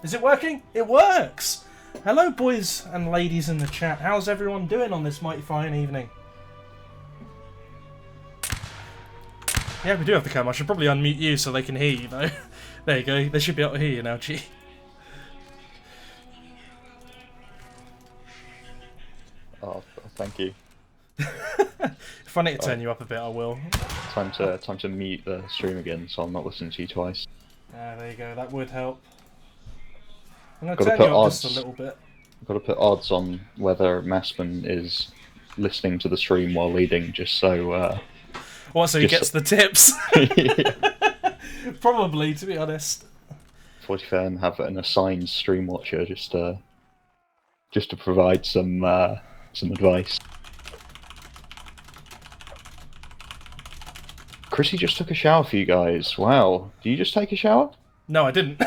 Is it working? It works! Hello boys and ladies in the chat. How's everyone doing on this mighty fine evening? Yeah, we do have the cam. I should probably unmute you so they can hear you though. There you go. They should be able to hear you now, G. Oh, thank you. If I need to turn you up a bit, I will. Time to mute the stream again, so I'm not listening to you twice. There you go. That would help. I'm going to Gotta turn you put up just a odds. little bit. I've got to put odds on whether Massman is listening to the stream while leading, just so. What, so he gets the tips? Yeah. Probably, to be honest. 45 and have an assigned stream watcher just to provide some advice. Chrissy just took a shower for you guys. Wow. Do you just take a shower? No, I didn't.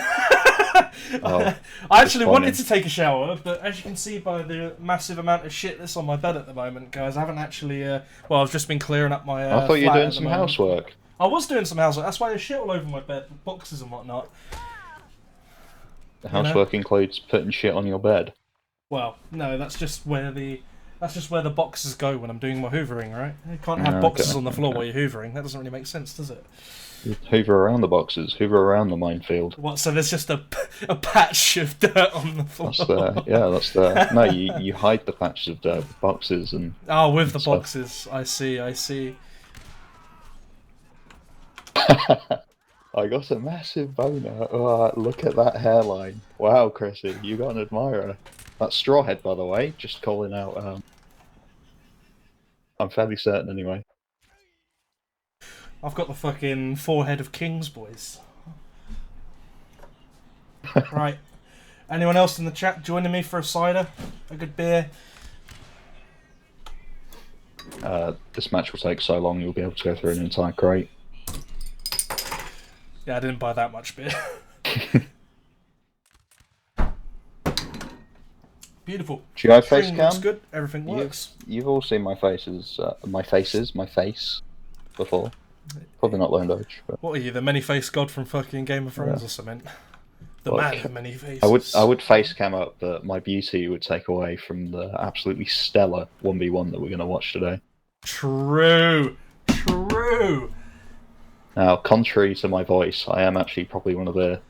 Oh, I actually wanted to take a shower, but as you can see by the massive amount of shit that's on my bed at the moment, guys, I haven't actually... well, I've just been clearing up my I thought you were flat doing at the some moment. housework. I was doing some housework. That's why there's shit all over my bed, boxes and whatnot. The housework includes putting shit on your bed. Well, no, that's just where the boxes go when I'm doing my hoovering, right? You can't have boxes on the floor while you're hoovering. That doesn't really make sense, does it? You hoover around the boxes, hoover around the minefield. What? So there's just a patch of dirt on the floor. That's the. No, you hide the patches of dirt with boxes and. Oh, with the boxes. I see. I got a massive boner. Oh, look at that hairline. Wow, Chrissy, you got an admirer. That's Strawhead, by the way. Just calling out. I'm fairly certain, anyway. I've got the fucking forehead of kings, boys. Right. Anyone else in the chat joining me for a cider? A good beer? This match will take so long, you'll be able to go through an entire crate. Yeah, I didn't buy that much beer. Beautiful. Do you have face cam? Looks good. Everything works. You've all seen my face before. Probably not Lone Doge. But... What are you, the many-faced god from fucking Game of Thrones or something? The man of many faces. I would face cam up, but my beauty would take away from the absolutely stellar 1v1 that we're going to watch today. True. Now, contrary to my voice, I am actually probably one of the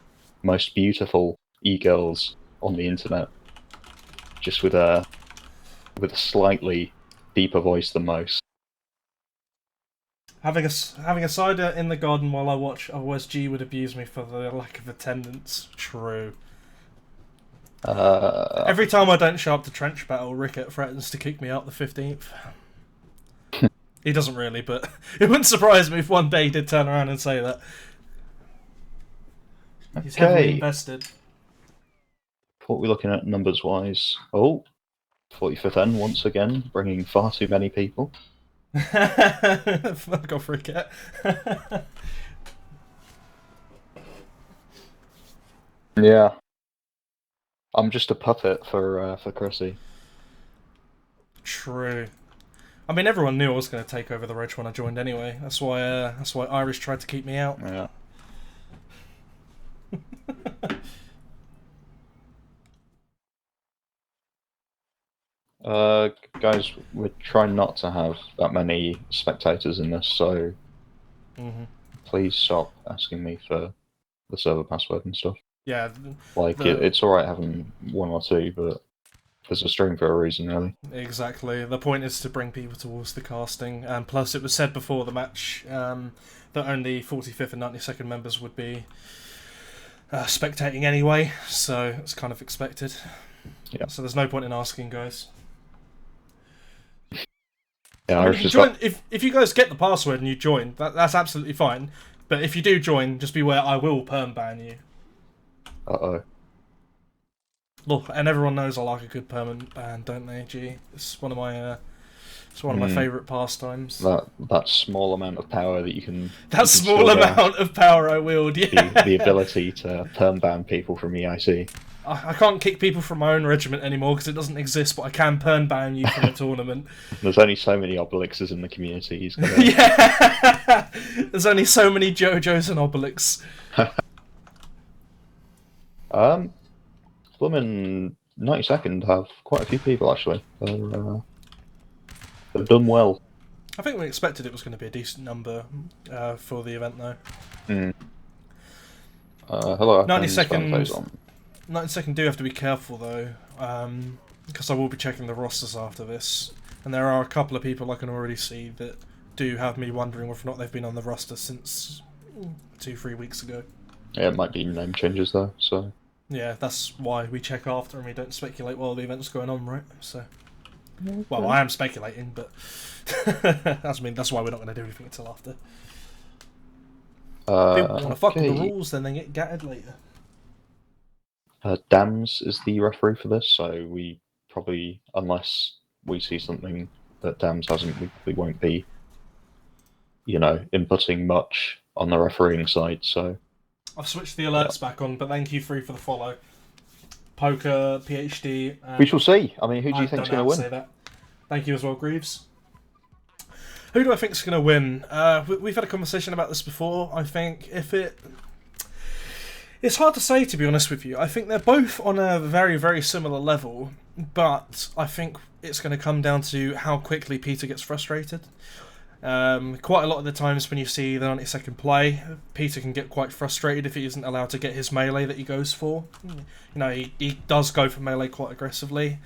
most beautiful e-girls on the internet. Just with a slightly deeper voice than most. Having a cider in the garden while I watch, otherwise G would abuse me for the lack of attendance. True. Every time I don't show up to Trench Battle, Rickett threatens to kick me out the 15th. He doesn't really, but it wouldn't surprise me if one day he did turn around and say that. He's heavily invested. What are we looking at numbers-wise? Oh, 45th N once again, bringing far too many people. Fuck off, Rickett. Yeah. I'm just a puppet for Chrissy. True. I mean, everyone knew I was going to take over the Reg when I joined anyway. That's why Irish tried to keep me out. Yeah. Guys, we're trying not to have that many spectators in this, so please stop asking me for the server password and stuff. Yeah. It's alright having one or two, but there's a stream for a reason, really. Exactly. The point is to bring people towards the casting, and plus it was said before the match that only 45th and 92nd members would be spectating anyway, so it's kind of expected. Yeah. So there's no point in asking, guys. Yeah, I mean, if you guys get the password and you join, that's absolutely fine. But if you do join, just beware, I will perm ban you. Uh-oh. Look, and everyone knows I like a good permanent ban, don't they? Gee, it's one of my my favourite pastimes. That small amount of power that you can. That small amount of power I wield. Yeah. The ability to perm ban people from EIC. I can't kick people from my own regiment anymore because it doesn't exist, but I can perm ban you from the tournament. There's only so many Obelixes in the community. Yeah! There's only so many JoJos and Obelix. Blooming 92nd have quite a few people actually. They've done well. I think we expected it was going to be a decent number for the event, though. Hello, 92nd. 92nd do have to be careful though, because I will be checking the rosters after this, and there are a couple of people I can already see that do have me wondering whether or not they've been on the roster since 2-3 weeks ago. Yeah, it might be name changes though, so... Yeah, that's why we check after and we don't speculate while the event's going on, right? So, Okay. well, I am speculating, but that's why we're not going to do anything until after. People want to fuck with the rules, then they get gatted later. Dams is the referee for this, so we probably, unless we see something that Dams hasn't, we probably won't be, inputting much on the refereeing side, so... I've switched the alerts back on, but thank you, Free, for the follow. Poker, PhD... we shall see. I mean, who do you think's going to win? Say that. Thank you as well, Greaves. Who do I think's going to win? We've had a conversation about this before. I think it's hard to say, to be honest with you. I think they're both on a very, very similar level, but I think it's going to come down to how quickly Peter gets frustrated. Quite a lot of the times when you see the 90-second play, Peter can get quite frustrated if he isn't allowed to get his melee that he goes for. He does go for melee quite aggressively.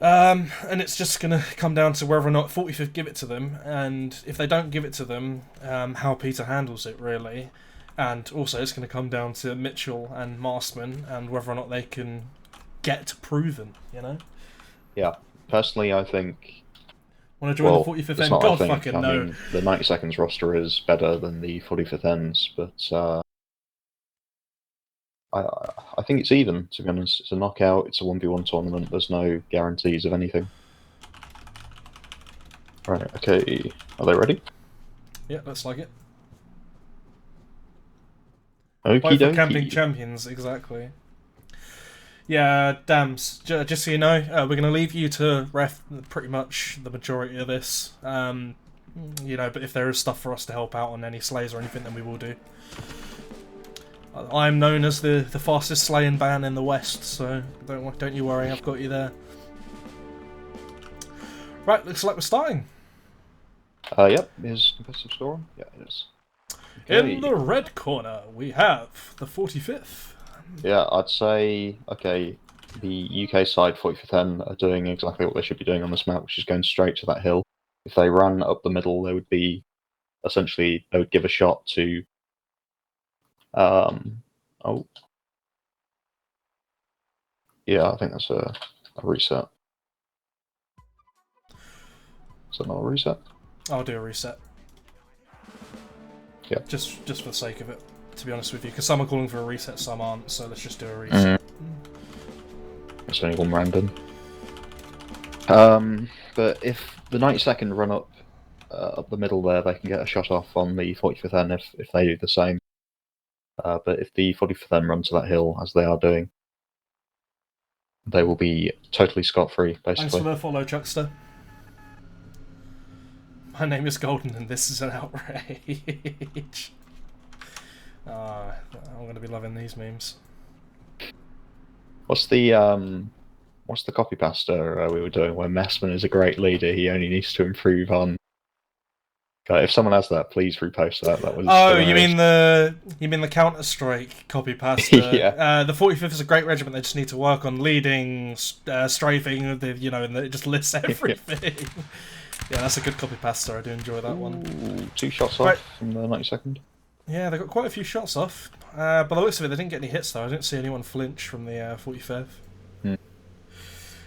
And it's just going to come down to whether or not 45th give it to them, and if they don't give it to them, how Peter handles it, really. And also it's going to come down to Mitchell and Marsman and whether or not they can get proven, Yeah, personally I think... Want to join the 45th end? God fucking no. I mean, the 90 seconds roster is better than the 45th ends, but I think it's even, to be honest. It's a knockout, it's a 1v1 tournament, there's no guarantees of anything. Right, okay, are they ready? Yeah, looks like it. Okie Both are dokie. camping champions, exactly. Yeah, Dams, just so you know, we're going to leave you to ref pretty much the majority of this. But if there is stuff for us to help out on any slays or anything, then we will do. I'm known as the fastest slaying ban in the West, so don't you worry, I've got you there. Right, looks like we're starting. Yep, is competitive score on? Yeah, it is. Okay. In the red corner, we have the 45th. Yeah, I'd say, okay, the UK side 45th N are doing exactly what they should be doing on this map, which is going straight to that hill. If they ran up the middle, they would be, essentially, they would give a shot to, yeah, I think that's a reset. Is that not a reset? I'll do a reset. Yeah. Just for the sake of it, to be honest with you, because some are calling for a reset, some aren't, so let's just do a reset. It's only one random. But if the 90-second run up the middle there, they can get a shot off on the 45th N if they do the same. But if the 45th N run to that hill, as they are doing, they will be totally scot-free, basically. Thanks for the follow, Chuckster. My name is Golden and this is an outrage. I'm going to be loving these memes. What's the copy pasta we were doing where Messman is a great leader, he only needs to improve on... If someone has that, please repost that. That was hilarious. you mean the Counter-Strike copy pasta? Yeah. The 45th is a great regiment. They just need to work on leading, strafing, and it just lists everything. Yeah, that's a good copy pasta. I do enjoy that one. Ooh, 2 shots off from the 92nd. Yeah, they got quite a few shots off. By the looks of it, they didn't get any hits though. I didn't see anyone flinch from the 45th.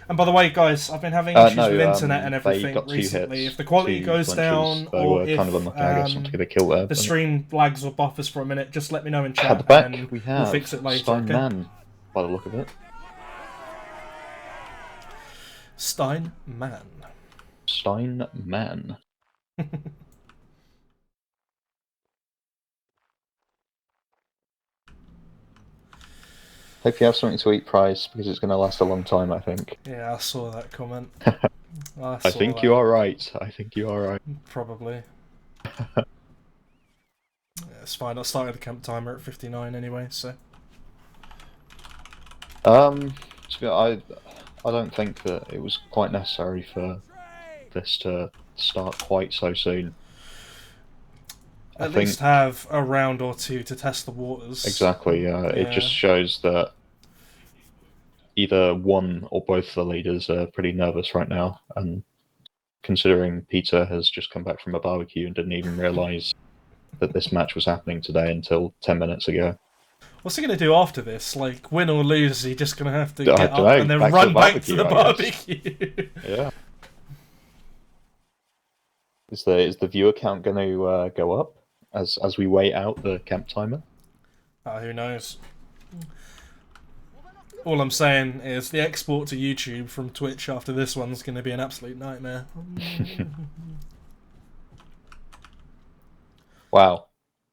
And by the way, guys, I've been having issues with internet and everything recently. If the quality goes down, or if kind of unlucky, I guess, not to get a kill there, the stream lags or buffers for a minute, just let me know in chat. At the back, and we have we'll fix it later. Steinman, by the look of it. Steinman. Steinman. Hope you have something to eat, Price, because it's going to last a long time, I think. Yeah, I saw that comment. I think you are right. I think you are right. Probably. Yeah, it's fine. I started the camp timer at 59 anyway, so... I don't think that it was quite necessary for this to start quite so soon. At least have a round or two to test the waters. Exactly. It just shows that either one or both of the leaders are pretty nervous right now, and considering Peter has just come back from a barbecue and didn't even realise that this match was happening today until 10 minutes ago. What's he going to do after this? Like, win or lose, is he just going to have to I get don't up know, and then back to run the back to the barbecue, barbecue? Yeah. Is the viewer count going to go up as we wait out the camp timer? Who knows? All I'm saying is the export to YouTube from Twitch after this one's going to be an absolute nightmare. Wow,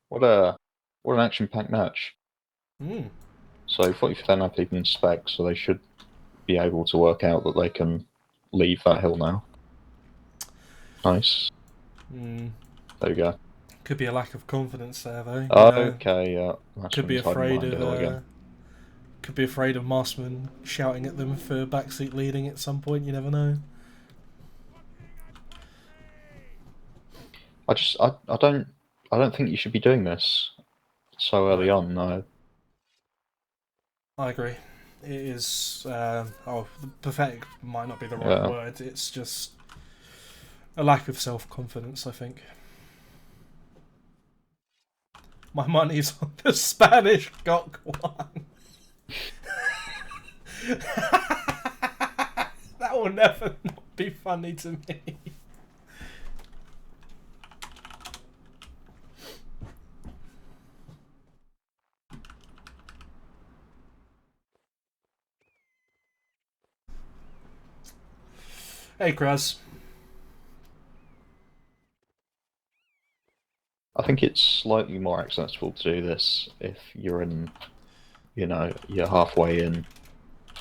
what an action-packed match. Mm. So 45th don't have people in spec, so they should be able to work out that they can leave that hill now. Nice. Mm. There we go. Could be a lack of confidence there, though. Okay, yeah. Could be afraid of. Could be afraid of Marsman shouting at them for backseat leading at some point. You never know. I don't think you should be doing this so early on. No. I agree. It is. Pathetic might not be the right word. It's just a lack of self-confidence, I think. My money's on the Spanish got one. That will never not be funny to me. Hey, Kraz. I think it's slightly more accessible to do this if you're in, you're halfway in,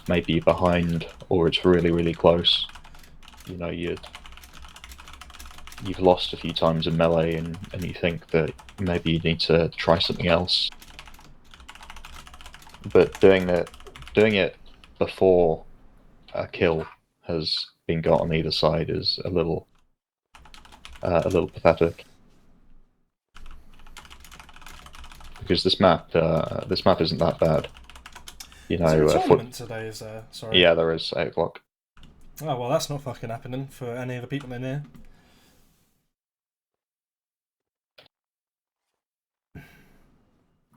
maybe behind, or it's really, really close. You've lost a few times in melee and you think that maybe you need to try something else. But doing it before a kill has been got on either side is a little pathetic. Because this map isn't that bad. Is there a tournament today, is there? Sorry. Yeah, there is, 8 o'clock. Oh, well, that's not fucking happening for any of the people in here.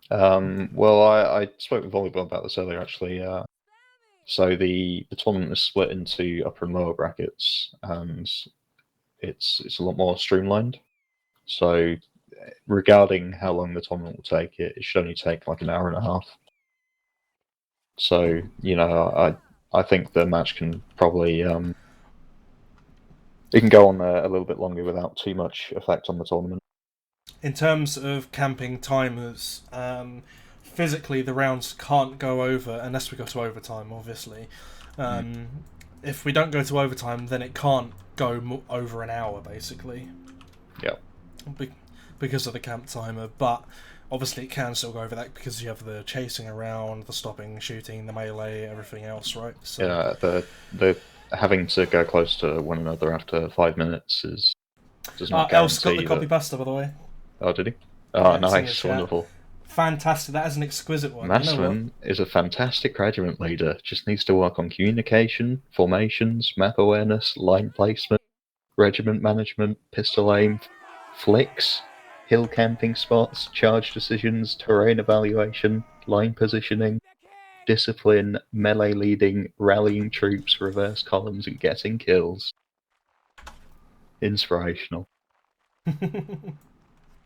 Well, I spoke with Volleyball about this earlier, actually. So the tournament is split into upper and lower brackets, and it's a lot more streamlined. So regarding how long the tournament will take, it should only take like an hour and a half. So I think the match can probably it can go on a little bit longer without too much effect on the tournament. In terms of camping timers, physically the rounds can't go over unless we go to overtime, obviously. If we don't go to overtime, then it can't go over an hour, basically. Yeah. Because of the camp timer, but obviously it can still go over that because you have the chasing around, the stopping, shooting, the melee, everything else, right? So, yeah, the having to go close to one another after 5 minutes does not guarantee. El's got the copy pasta, by the way. Oh, did he? Oh, nice, wonderful. Fantastic, that is an exquisite one. Massman is a fantastic regiment leader, just needs to work on communication, formations, map awareness, line placement, regiment management, pistol aim, flicks, hill camping spots, charge decisions, terrain evaluation, line positioning, discipline, melee leading, rallying troops, reverse columns, and getting kills. Inspirational.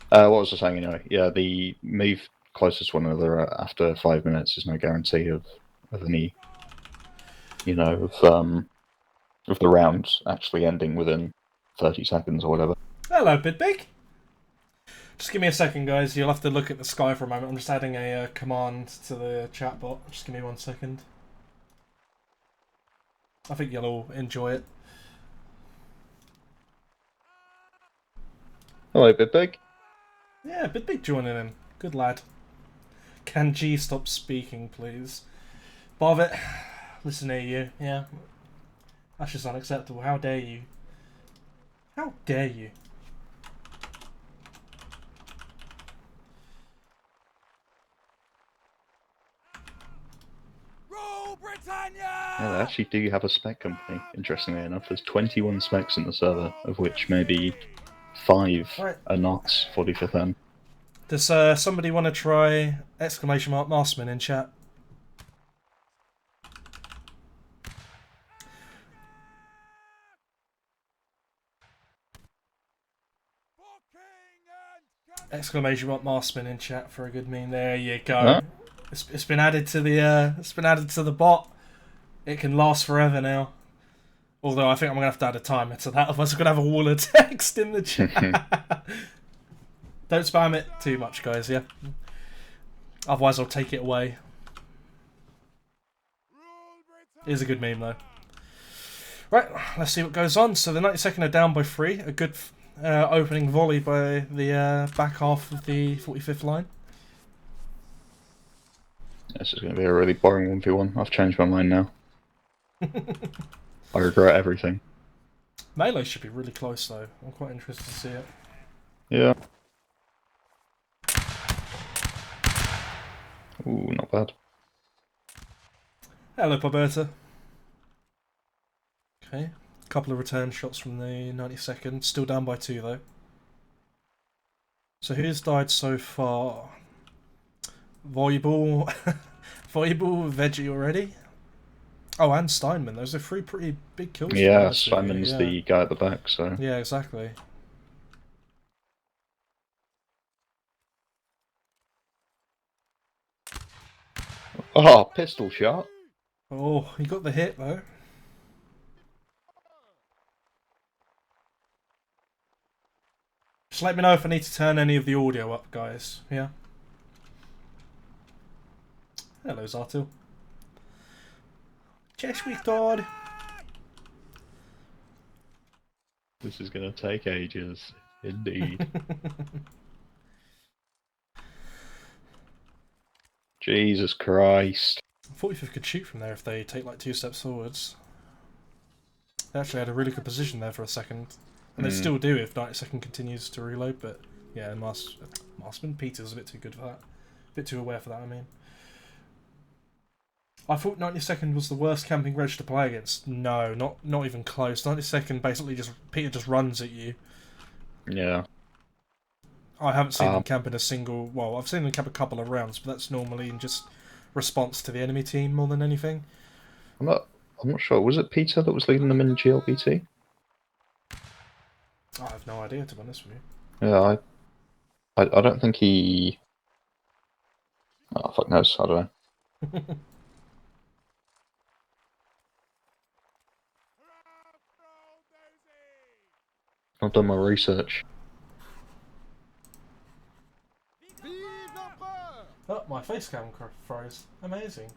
What was I saying anyway? Yeah, the move closest to one another after 5 minutes is no guarantee of any, of the round actually ending within 30 seconds or whatever. Hello, Bidbig. Just give me a second, guys. You'll have to look at the sky for a moment. I'm just adding a command to the chat bot. Just give me 1 second. I think you'll all enjoy it. Hello, Bidbig. Yeah, Bidbig joining in. Good lad. Can G stop speaking, please? Bob it. Listen to you. Yeah. That's just unacceptable. How dare you? How dare you? Yeah, they actually do have a spec company, interestingly enough. There's 21 specs in the server, of which maybe 5 Right. are not 45th N. Does somebody want to try exclamation mark Marsman in chat? Exclamation mark Marsman in chat for a good meme. There you go. Huh? It's been added to the bot. It can last forever now. Although I think I'm gonna have to add a timer to that, otherwise I'm gonna have a wall of text in the chat. Don't spam it too much, guys. Yeah. Otherwise I'll take it away. It is a good meme though. Right, let's see what goes on. So the 92nd are down by 3. A good opening volley by the back half of the 45th line. This is going to be a really boring 1v1. I've changed my mind now. I regret everything. Melee should be really close though. I'm quite interested to see it. Yeah. Ooh, not bad. Hello, Poberta. Okay, a couple of return shots from the 92nd. Still down by 2 though. So who's died so far? Volleyball, Volleyball, Veggie already. Oh, and Steinman. Those are 3 pretty big kills. Yeah, Simon's the guy at the back, so... Yeah, exactly. Oh, pistol shot! Oh, he got the hit though. Just let me know if I need to turn any of the audio up, guys. Yeah. Hello, Zartil. Cheshwick Todd. This is going to take ages. Indeed. Jesus Christ. 45th could shoot from there if they take like 2 steps forwards. They actually had a really good position there for a second. And they still do if 92nd continues to reload, but yeah, Marsman Peter's a bit too good for that. A bit too aware for that, I mean. I thought 92nd was the worst camping reg to play against. No, not even close. 92nd basically Peter just runs at you. Yeah. I haven't seen them camp in a single... Well, I've seen them camp a couple of rounds, but that's normally in just response to the enemy team more than anything. I'm not sure. Was it Peter that was leading them in GLBT? I have no idea, to be honest with you. Yeah, I don't think he... Oh, fuck knows. I don't know. I've done my research. Oh, my face cam froze. Amazing.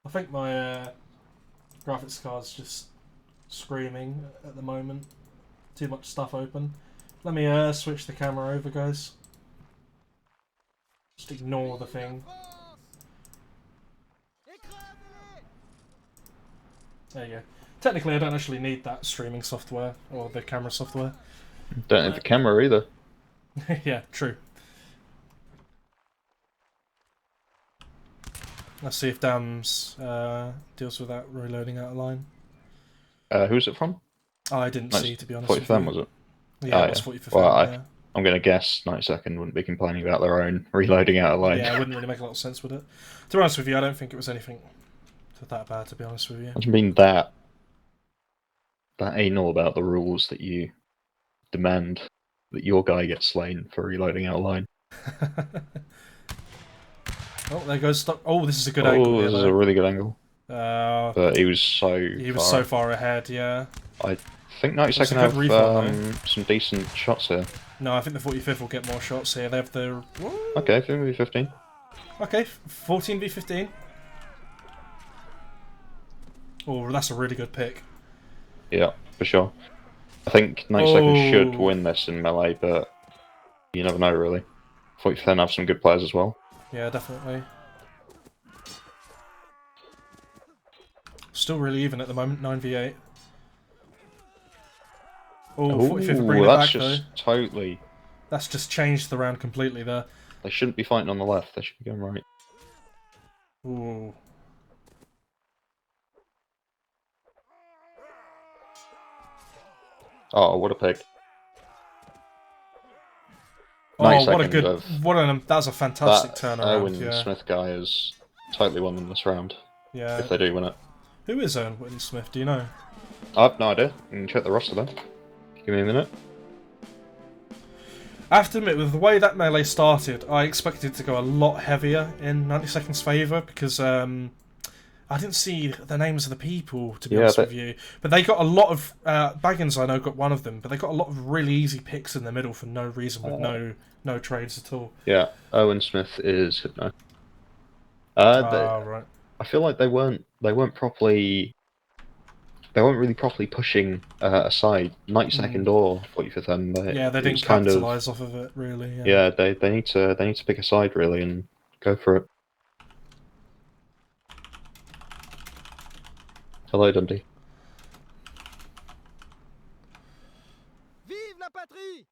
I think my graphics card's just screaming at the moment. Too much stuff open. Let me switch the camera over, guys. Just ignore the thing. There you go. Technically, I don't actually need that streaming software or the camera software. Don't need the camera either. Yeah, true. Let's see if Dams deals with that reloading out of line. Who's it from? Oh, I didn't see, to be honest. 45th, was it? Yeah, it was 45th. Well, yeah. I'm going to guess 92nd wouldn't be complaining about their own reloading out of line. Yeah, it wouldn't really make a lot of sense with it. To be honest with you, I don't think it was anything that bad, to be honest with you. I mean that anal about the rules that you demand that your guy gets slain for reloading out of line. Oh, there goes stop. Oh, this is a good angle. Oh, this is a really good angle. But he was so far ahead, yeah. I think 92nd have some decent shots here. No, I think the 45th will get more shots here. They have the... Okay, 15v15. Okay, 14v15. Oh, that's a really good pick. Yeah, for sure. I think 92nd should win this in melee, but you never know, really. 45th have some good players as well. Yeah, definitely. Still really even at the moment, 9v8. Oh, 45th are bringing it that's back though. just totally... That's just changed the round completely there. They shouldn't be fighting on the left, they should be going right. Ooh. Oh, what a pick. Oh, what a good... that was a fantastic that turnaround, Owen yeah. Smith guy has totally won them this round. Yeah. If they do win it. Who is Owen Smith, do you know? I have no idea. You can check the roster then. Give me a minute. I have to admit, with the way that melee started, I expected it to go a lot heavier in 90second's favour, because I didn't see the names of the people, to be honest with you. But they got a lot of... Baggins, I know, got one of them, but they got a lot of really easy picks in the middle for no reason, with no trades at all. Yeah, Owen Smith is Hypno. Right. I feel like they weren't properly... They weren't really properly pushing aside 92nd or 45th end. Yeah, they didn't capitalise off of it, really. Yeah, they need to pick a side, really, and go for it. Hello, Dundee. Vive la patrie!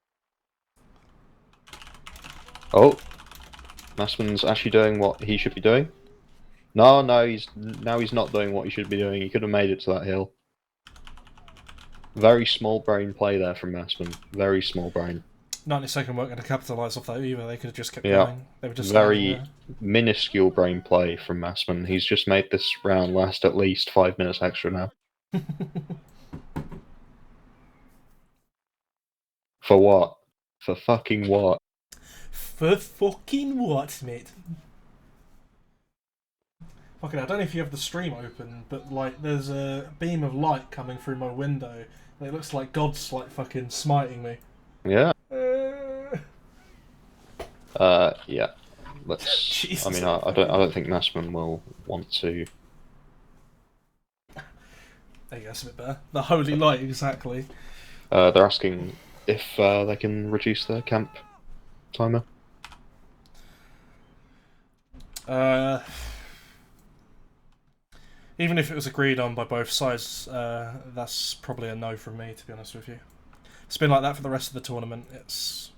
Oh, Massman's actually doing what he should be doing. No, he's not doing what he should be doing. He could have made it to that hill. Very small brain play there from Massman. Very small brain. 92nd weren't going to capitalise off that either. They could have just kept going. They were just very minuscule brain play from Massman. He's just made this round last at least 5 minutes extra now. For what? For fucking what? For fucking what, mate? Fucking, I don't know if you have the stream open, but like, there's a beam of light coming through my window. And it looks like God's like fucking smiting me. Yeah. Yeah. Let's. Jesus. I mean, I don't think Massman will want to. There you go, that's a bit better. The holy light, exactly. They're asking if they can reduce their camp timer. Even if it was agreed on by both sides, that's probably a no from me, to be honest with you. It's been like that for the rest of the tournament. It's...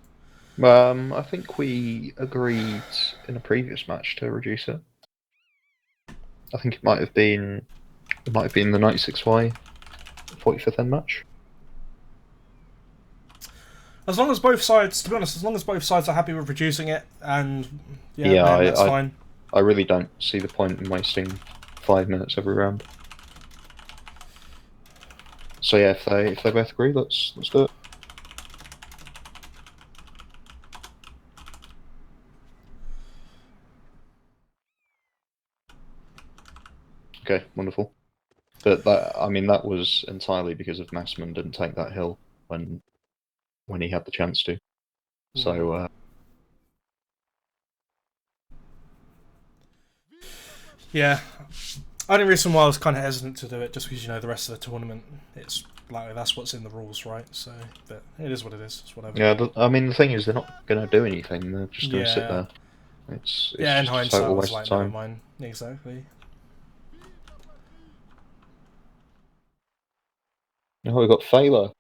I think we agreed in a previous match to reduce it. I think it might have been the 96Y 45th end match. As long as both sides, to be honest, as long as both sides are happy with reducing it, and that's fine. I really don't see the point in wasting 5 minutes every round. So yeah, if they both agree, let's do it. Okay, wonderful. But that was entirely because of Massman didn't take that hill when he had the chance to. So yeah. Only reason why I was kind of hesitant to do it, just because, you know, the rest of the tournament, it's like, that's what's in the rules, right? So, but it is what it is. It's whatever. yeah, I mean, the thing is, they're not going to do anything. They're just going to sit there. It's yeah, in just hindsight, a total I was waste like, of time. never mind. Exactly. Oh, we've got Failer,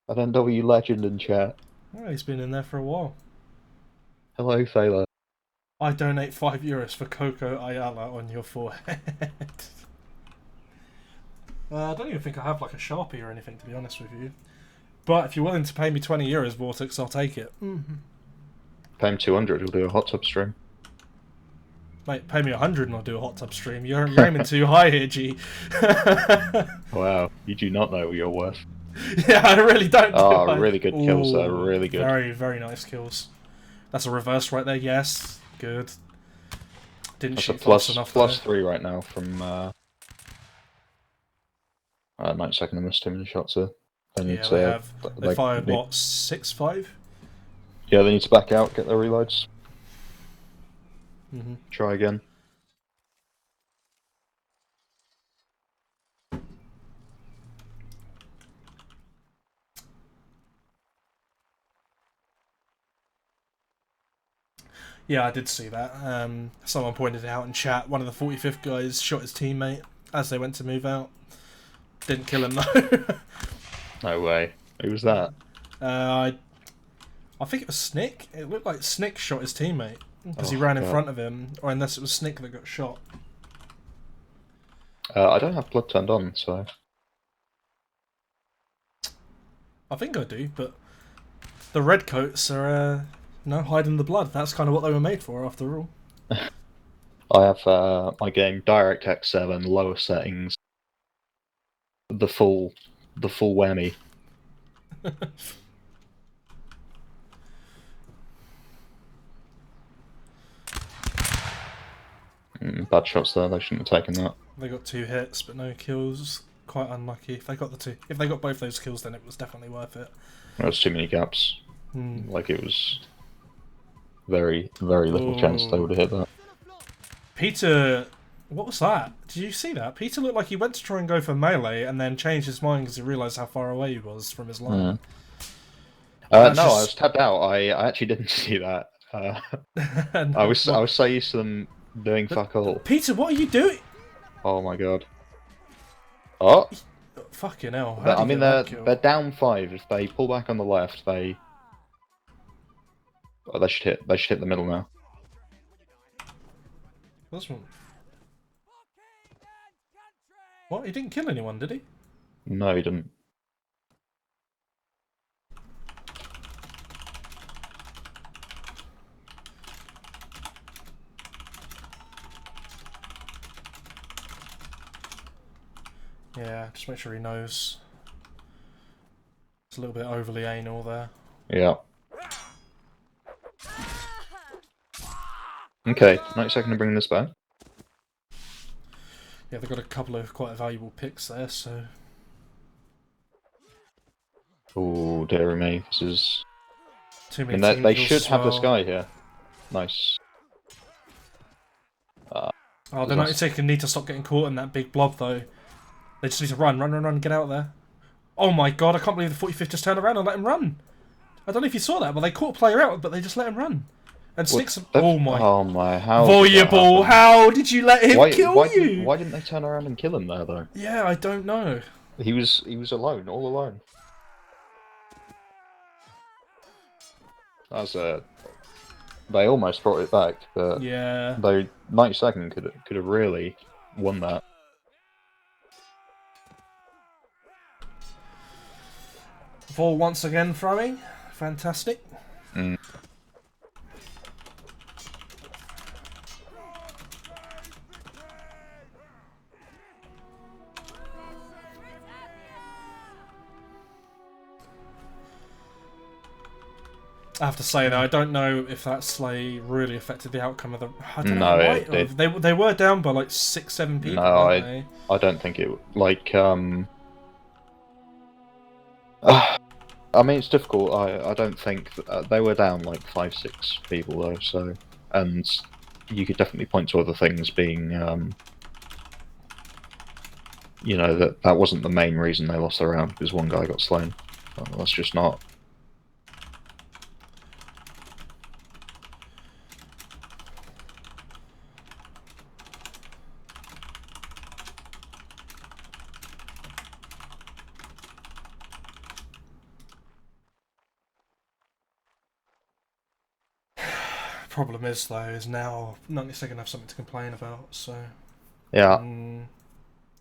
an NW legend in chat. Oh, he's been in there for a while. Hello, Failer. I donate €5 for Coco Ayala on your forehead. I don't even think I have like a Sharpie or anything, to be honest with you. But if you're willing to pay me €20, Vortex, I'll take it. Pay him 200, we'll do a hot tub stream. Mate, pay me 100 and I'll do a hot tub stream. You're aiming too high here, G. Wow, you do not know what you're worth. Yeah, I really don't. Oh, really good kills there, really good. Very, very nice kills. That's a reverse right there, yes. Good. Didn't shoot fast enough. +3 right now from 92nd. I missed too many shots there. They fired what, 6-5? Yeah, they need to back out, get their reloads. Mm-hmm. Try again. Yeah, I did see that. Someone pointed it out in chat. One of the 45th guys shot his teammate as they went to move out. Didn't kill him though. No way. Who was that? I think it was Snick. It looked like Snick shot his teammate because he Oh, ran in God. front of him, or unless it was Snick that got shot. I don't have blood turned on, so... I think I do, but the redcoats are hiding the blood. That's kind of what they were made for, after all. I have my game DirectX 7 lower settings. The full whammy. Bad shots there. They shouldn't have taken that. They got 2 hits, but no kills. Quite unlucky. If they got both those kills, then it was definitely worth it. There was too many gaps. Hmm. Like it was very, very little chance they would have hit that. Peter, what was that? Did you see that? Peter looked like he went to try and go for melee and then changed his mind because he realised how far away he was from his line. No, I was tapped out. I actually didn't see that. I was so used to them doing fuck all. Peter, what are you doing? Oh my god. Oh, fucking hell! I mean they're down 5. If they pull back on the left, they should hit the middle now. What's wrong? What? He didn't kill anyone, did he? No, he didn't. Yeah, just make sure he knows. It's a little bit overly anal there. Yeah. Okay, 90 seconds to bring this back. Yeah, they've got a couple of quite valuable picks there, so... Oh, dear me, this is... Too many and they should have this guy here. Nice. Oh, the 90 second need to stop getting caught in that big blob, though. They just need to run, get out there. Oh my god, I can't believe the 45th just turned around and let him run. I don't know if you saw that, but they caught a player out, but they just let him run. And Sticks... Oh my... How... Voyable, how did you let him kill you? Why didn't they turn around and kill him there, though? Yeah, I don't know. He was alone, all alone. That's they almost brought it back, but yeah, they 90 second could have really won that. Vol once again throwing, fantastic. I have to say though, I don't know if that slay really affected the outcome of the. I don't know. It did. They were down by like 6-7 people. No, weren't they? I don't think it like I mean, it's difficult. I don't think they were down like 5-6 people though. So, and you could definitely point to other things being, you know, that wasn't the main reason they lost their round because one guy got slain. Well, that's just not. Problem is though, is now 90 second have something to complain about. So yeah,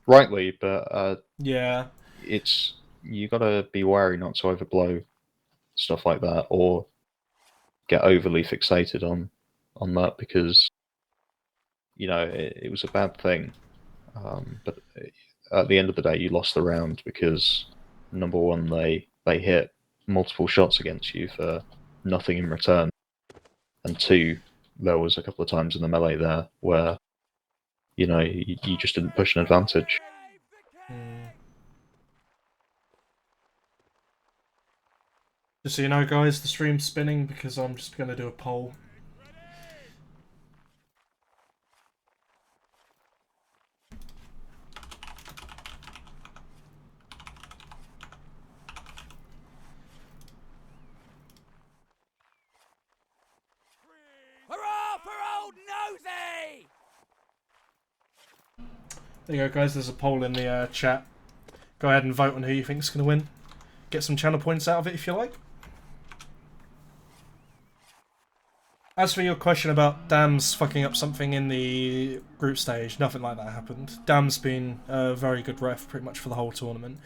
rightly, but yeah, it's you gotta be wary not to overblow stuff like that or get overly fixated on that because you know it was a bad thing. But at the end of the day, you lost the round because number one, they hit multiple shots against you for nothing in return. And 2, there was a couple of times in the melee there where, you know, you just didn't push an advantage. Just so you know, guys, the stream's spinning because I'm just going to do a poll. There you go, guys. There's a poll in the chat. Go ahead and vote on who you think's going to win. Get some channel points out of it if you like. As for your question about Dam's fucking up something in the group stage, nothing like that happened. Dam's been a very good ref pretty much for the whole tournament.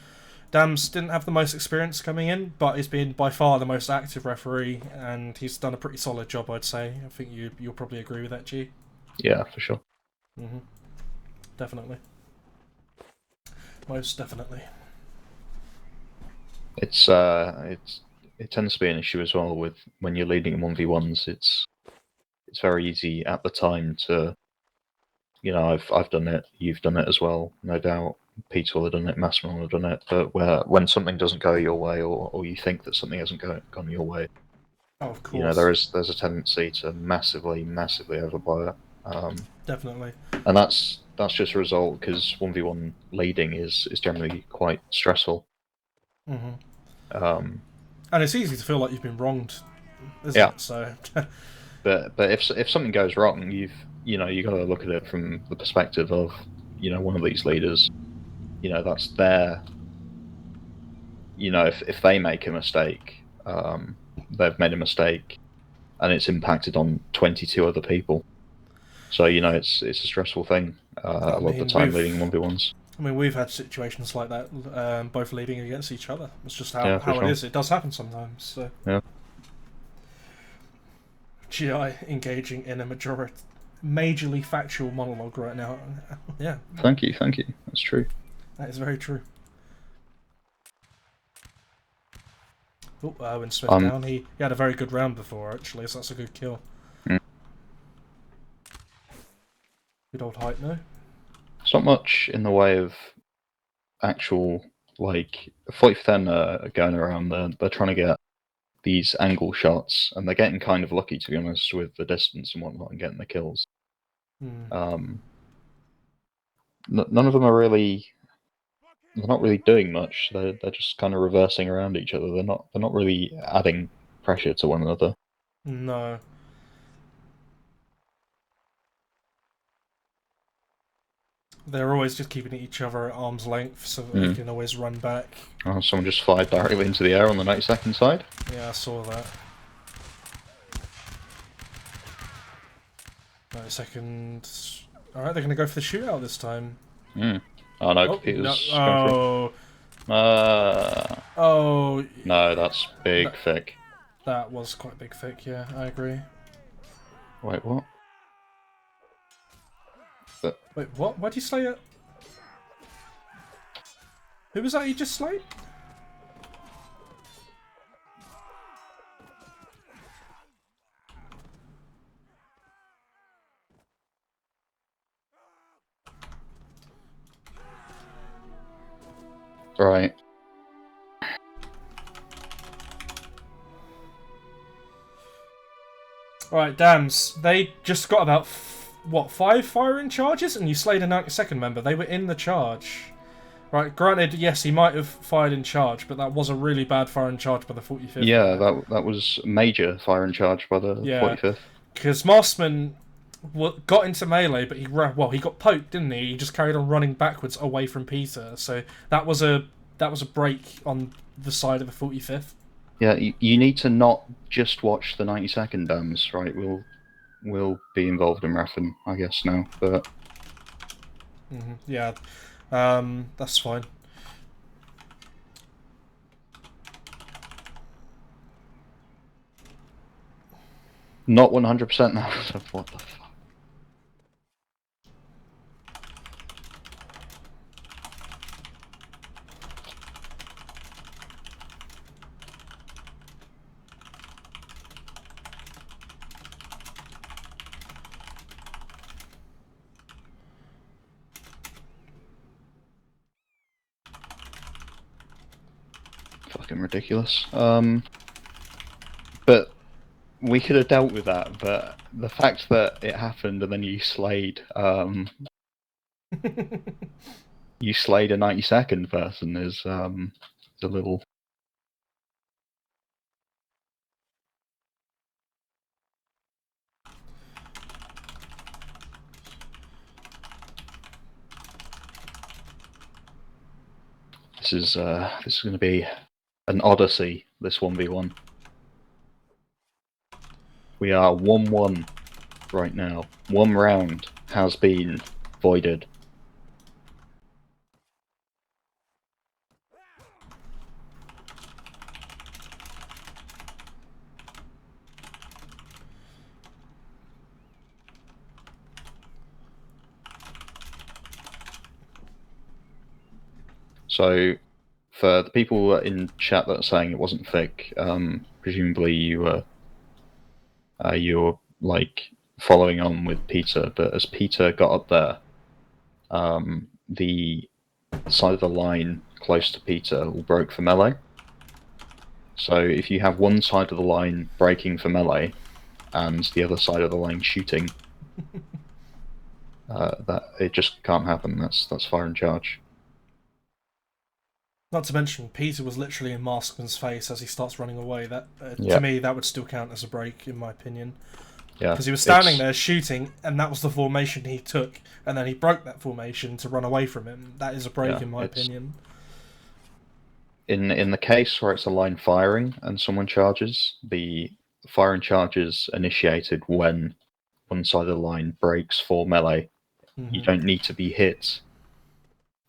Dams didn't have the most experience coming in, but he's been by far the most active referee, and he's done a pretty solid job, I'd say. I think you'll probably agree with that, G. Yeah, for sure. Definitely. Most definitely. It tends to be an issue as well with when you're leading 1v1s. It's very easy at the time to, you know, I've done it, you've done it as well, no doubt. Peter will have done it, Massimo will have done it, but when something doesn't go your way, or you think that something hasn't gone your way, Oh, of course. you know, there's a tendency to massively overplay it. Definitely. And that's just a result because 1v1 leading is generally quite stressful. And it's easy to feel like you've been wronged, isn't Yeah. it? So. but if something goes wrong, you got to look at it from the perspective of, you know, one of these leaders. You know, that's their. You know, if they make a mistake, they've made a mistake, and it's impacted on 22 other people. So, you know, it's a stressful thing a lot of the time leading 1v1s. I mean, we've had situations like that, both leading against each other. It's just how sure. it is. It does happen sometimes. So. Yeah. GI engaging in a majorly factual monologue right now. Yeah. Thank you. That's true. That is very true. Oh, Owen Smith down. He had a very good round before, actually, so that's a good kill. Good old height, no? It's not much in the way of actual, like, 40% are going around, they're trying to get these angle shots, and they're getting kind of lucky, to be honest, with the distance and whatnot, and getting the kills. None of them are really... They're not really doing much. They're just kind of reversing around each other. They're not really adding pressure to one another. No. They're always just keeping each other at arm's length so that they can always run back. Oh, someone just fired directly into the air on the 92nd side. Yeah, I saw that. 92nd. Alright, they're going to go for the shootout this time. Oh no, Peter's no. No, that's big thick. That was quite big thick, yeah, I agree. Wait, what? Wait, what? Why'd you slay it? Who was that you just slayed? Right. Alright, Dams. They just got about, 5 firing charges? And you slayed a 92nd member. They were in the charge. Right, granted, yes, he might have fired in charge, but that was a really bad firing charge by the 45th. Yeah, that was major firing charge by the 45th. Because Marsman got into melee, but he got poked, didn't he? He just carried on running backwards away from Peter. So that was a break on the side of the 45th. Yeah, you need to not just watch the 92nd Dams, right? We'll be involved in reffing, I guess, now, but... Yeah, that's fine. Not 100% now. What the fuck? Fucking ridiculous. But we could have dealt with that, but the fact that it happened and then you slayed you slayed a 92nd person is a little... This is going to be an odyssey. This 1v1. We are 1-1 right now. One round has been voided. So, for the people in chat that are saying it wasn't thick, presumably you were like following on with Peter, but as Peter got up there, the side of the line close to Peter all broke for melee. So if you have one side of the line breaking for melee and the other side of the line shooting, that it just can't happen. That's fire in charge. Not to mention, Peter was literally in Maskman's face as he starts running away. That Yeah. to me, that would still count as a break, in my opinion. Yeah, Because he was standing there shooting, and that was the formation he took, and then he broke that formation to run away from him. That is a break, Yeah, in my opinion. In the case where it's a line firing and someone charges, the firing charge is initiated when one side of the line breaks for melee. You don't need to be hit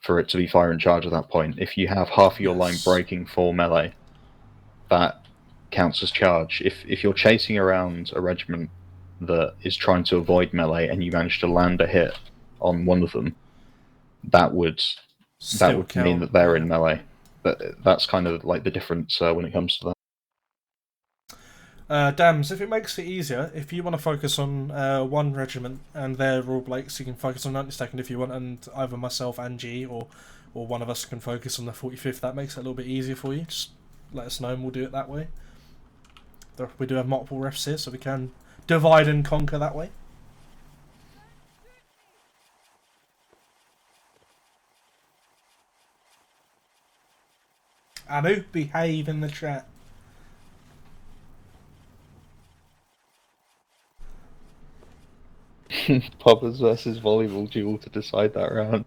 for it to be fire in charge at that point. If you have half of your line breaking for melee, that counts as charge. If you're chasing around a regiment that is trying to avoid melee and you manage to land a hit on one of them, that would mean that they're in melee. But that's kind of like the difference when it comes to that. Dams, if it makes it easier, if you want to focus on one regiment and their rule breaks, you can focus on 92nd if you want, and either myself and G or one of us can focus on the 45th. That makes it a little bit easier for you. Just let us know and we'll do it that way. We do have multiple refs here, so we can divide and conquer that way. Amu, behave in the chat. Pobbers versus volleyball duel to decide that round.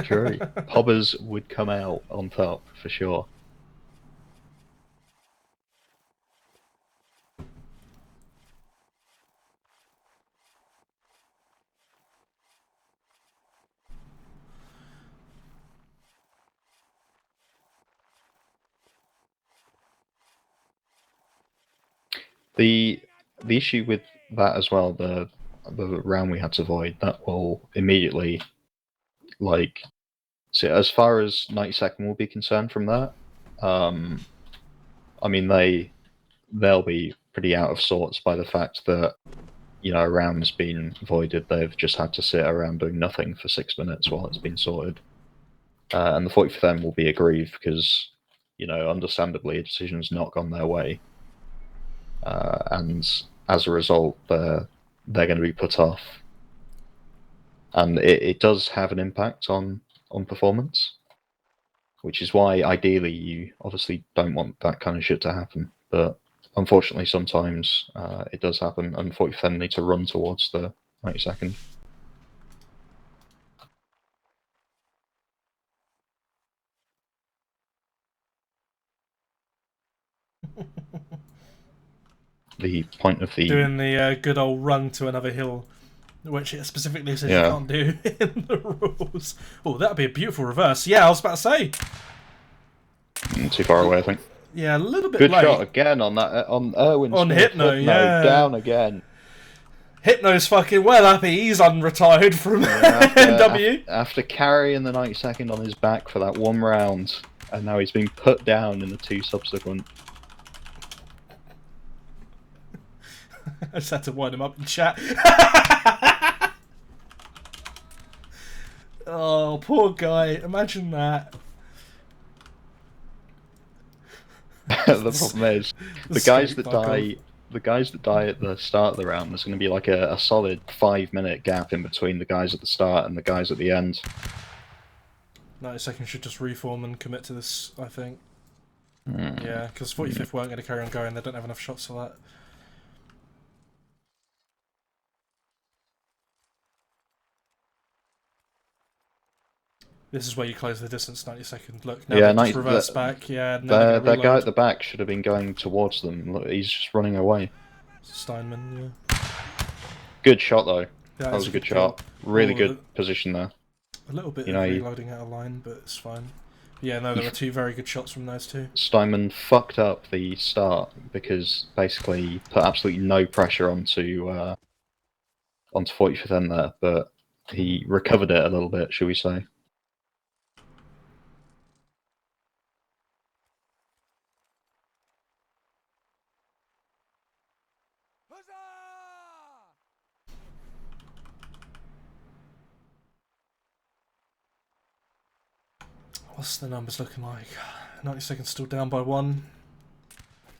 Sure. Pobbers would come out on top for sure. The issue with that as well, the round we had to void, that will immediately, like, so as far as 92nd will be concerned from that, I mean they'll be pretty out of sorts by the fact that, you know, a round's been voided. They've just had to sit around doing nothing for 6 minutes while it's been sorted, and the 45th will be aggrieved because, you know, understandably a decision's not gone their way. And as a result, they're going to be put off, and it does have an impact on performance, which is why ideally you obviously don't want that kind of shit to happen. But unfortunately, sometimes it does happen, and 45th need to run towards the 92nd. The point of the doing the good old run to another hill, which it specifically says you can't do in the rules. Oh, that'd be a beautiful reverse. Yeah, I was about to say. Too far away, I think. Yeah, a little bit Good late. shot again on that on Irwin's on Hypno. Yeah, down again. Hypno's fucking well happy. He's unretired from NW. After carrying the 92nd on his back for that one round, and now he's been put down in the 2 subsequent. I just had to wind him up in chat. Oh, poor guy. Imagine that. The problem is, the guys that die at the start of the round, there's going to be like a solid 5-minute gap in between the guys at the start and the guys at the end. 92nd should just reform and commit to this, I think. Yeah, because 45th weren't going to carry on going. They don't have enough shots for that. This is where you close the distance, 90-second. Look, now Yeah, they just reverse back. Yeah, now they're that gonna guy reload. at the back should have been going towards them. Look, he's just running away. Steinman, yeah. Good shot though. That Is was a good shot. kill. Really good position there. A little bit You of know, reloading out of line, but it's fine. Yeah, no, there were two very good shots from those two. Steinman fucked up the start because basically he put absolutely no pressure onto 45th end there, but he recovered it a little bit, shall we say. What's the numbers looking like? 90-second still down by 1.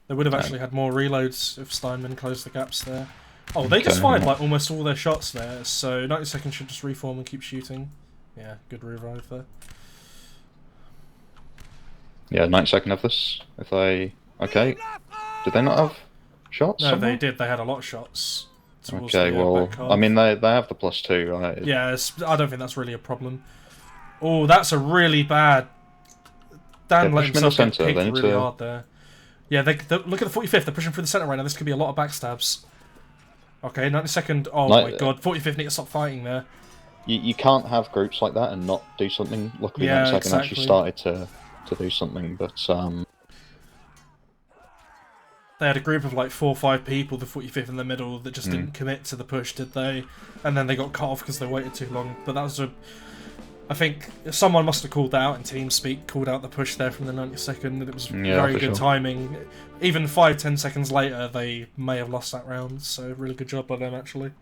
They would have actually had more reloads if Steinman closed the gaps there. Oh, they just fired like almost all their shots there, so 90-second should just reform and keep shooting. Yeah, good revive there. Yeah, 90-second have this. If they... Okay. Did they not have shots? No, somewhere? they did. They had a lot of shots. Okay, well, I mean, they have the +2, right? Yeah, I don't think that's really a problem. Oh, that's a really bad... Dan let himself get picked really hard there. Yeah, look at the 45th. They're pushing through the centre right now. This could be a lot of backstabs. Okay, 90-second. Oh my god, 45th need to stop fighting there. You can't have groups like that and not do something. Luckily, 90-second actually started to do something, but they had a group of like 4 or 5 people, the 45th in the middle, that just didn't commit to the push, did they? And then they got cut off because they waited too long. But that was I think someone must have called that out in TeamSpeak, called out the push there from the 90-second, and it was very good timing. Even 5-10 seconds later, they may have lost that round, so really good job by them, actually.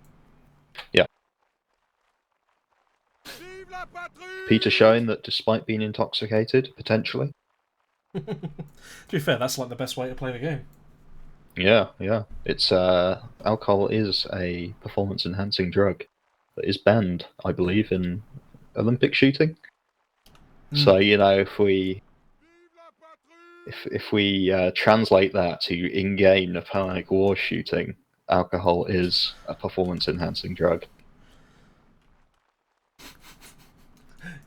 Yeah. Peter showing that despite being intoxicated, potentially. To be fair, that's like the best way to play the game. Yeah, yeah. It's alcohol is a performance-enhancing drug that is banned, I believe, in Olympic shooting. So you know, if we translate that to in-game Napoleonic War shooting, alcohol is a performance-enhancing drug.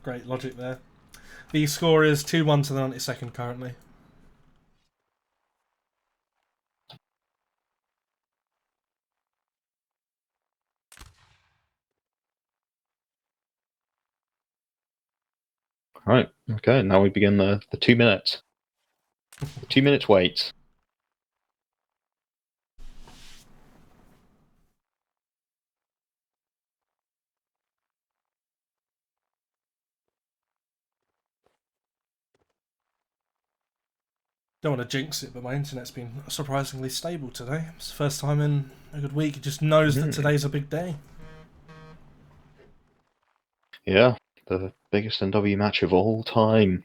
Great logic there. The score is 2-1 to the 90-second currently. Right, okay, now we begin the 2 minutes. 2 minutes wait. Don't want to jinx it, but my internet's been surprisingly stable today. It's the first time in a good week. It just knows that today's a big day. Yeah, the biggest NW match of all time.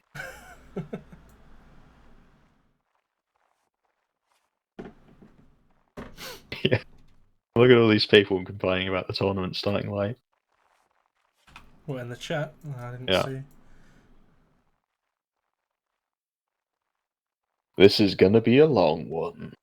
Yeah. Look at all these people complaining about the tournament starting late. What, in the chat? I didn't see. This is gonna be a long one.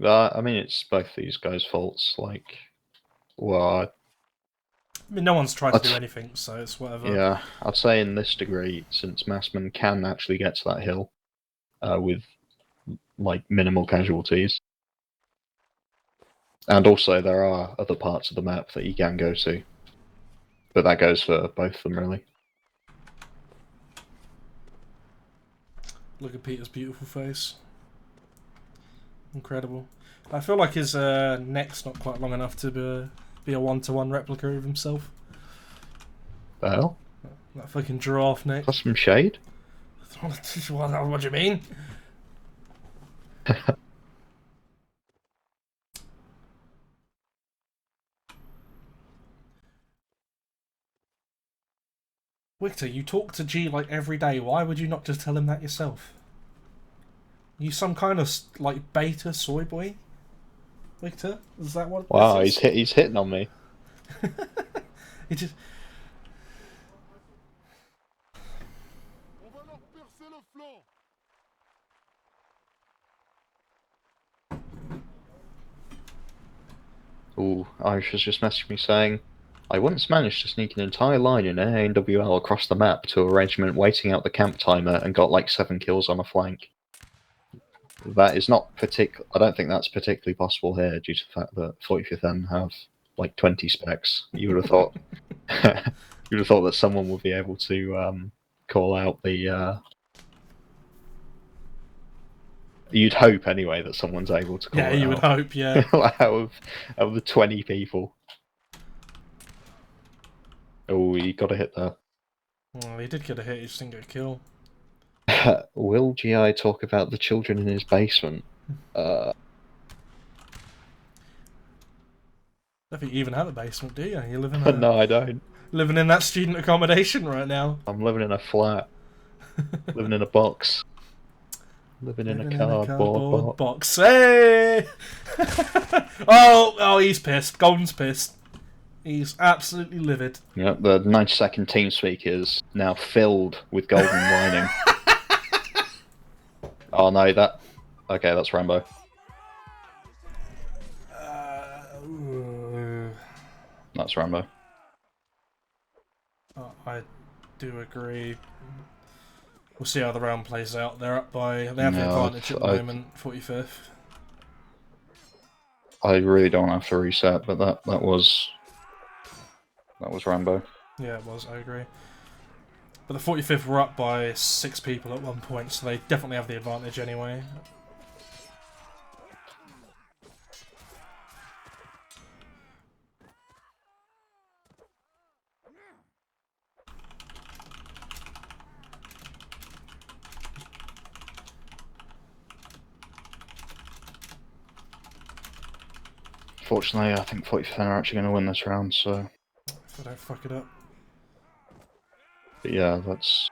I mean, it's both these guys' faults. Like, well, I mean, no one's tried to do anything, so it's whatever. Yeah, I'd say in this degree, since Massman can actually get to that hill with like minimal casualties, and also there are other parts of the map that you can go to, but that goes for both of them really. Look at Peter's beautiful face. Incredible. I feel like his neck's not quite long enough to be a one-to-one replica of himself. The hell? That fucking giraffe neck. Plus some shade? What do you mean? Victor, you talk to G like every day. Why would you not just tell him that yourself? You some kind of like beta soy boy, Victor? Is that what? Wow, he's hitting on me. He just. Ooh, Irish has just messaged me saying, I once managed to sneak an entire line in AWL across the map to a regiment waiting out the camp timer and got like 7 kills on a flank. That is not I don't think that's particularly possible here due to the fact that 45th M have like 20 specs. You would have thought you would have thought that someone would be able to call out the you'd hope anyway that someone's able to call Yeah, it you out. would hope, yeah. out of the 20 people. Oh, he got a hit there. Well, he did get a hit, he just didn't get a kill. Will GI talk about the children in his basement? I don't think you even have a basement, do you? You live in a, No, I don't. living in that student accommodation right now. I'm living in a flat. Living in a box. Living in a cardboard box. Hey! oh, he's pissed. Golden's pissed. He's absolutely livid. Yep, the 90-second TeamSpeak is now filled with Golden whining. Oh no, that... Okay, that's Rambo. That's Rambo. I do agree. We'll see how the round plays out. They have the advantage at the moment, 45th. I really don't have to reset, but that was Rambo. Yeah, it was, I agree. But the 45th were up by 6 people at one point, so they definitely have the advantage anyway. Fortunately, I think 45th are actually going to win this round, so... If I don't fuck it up. But yeah, that's...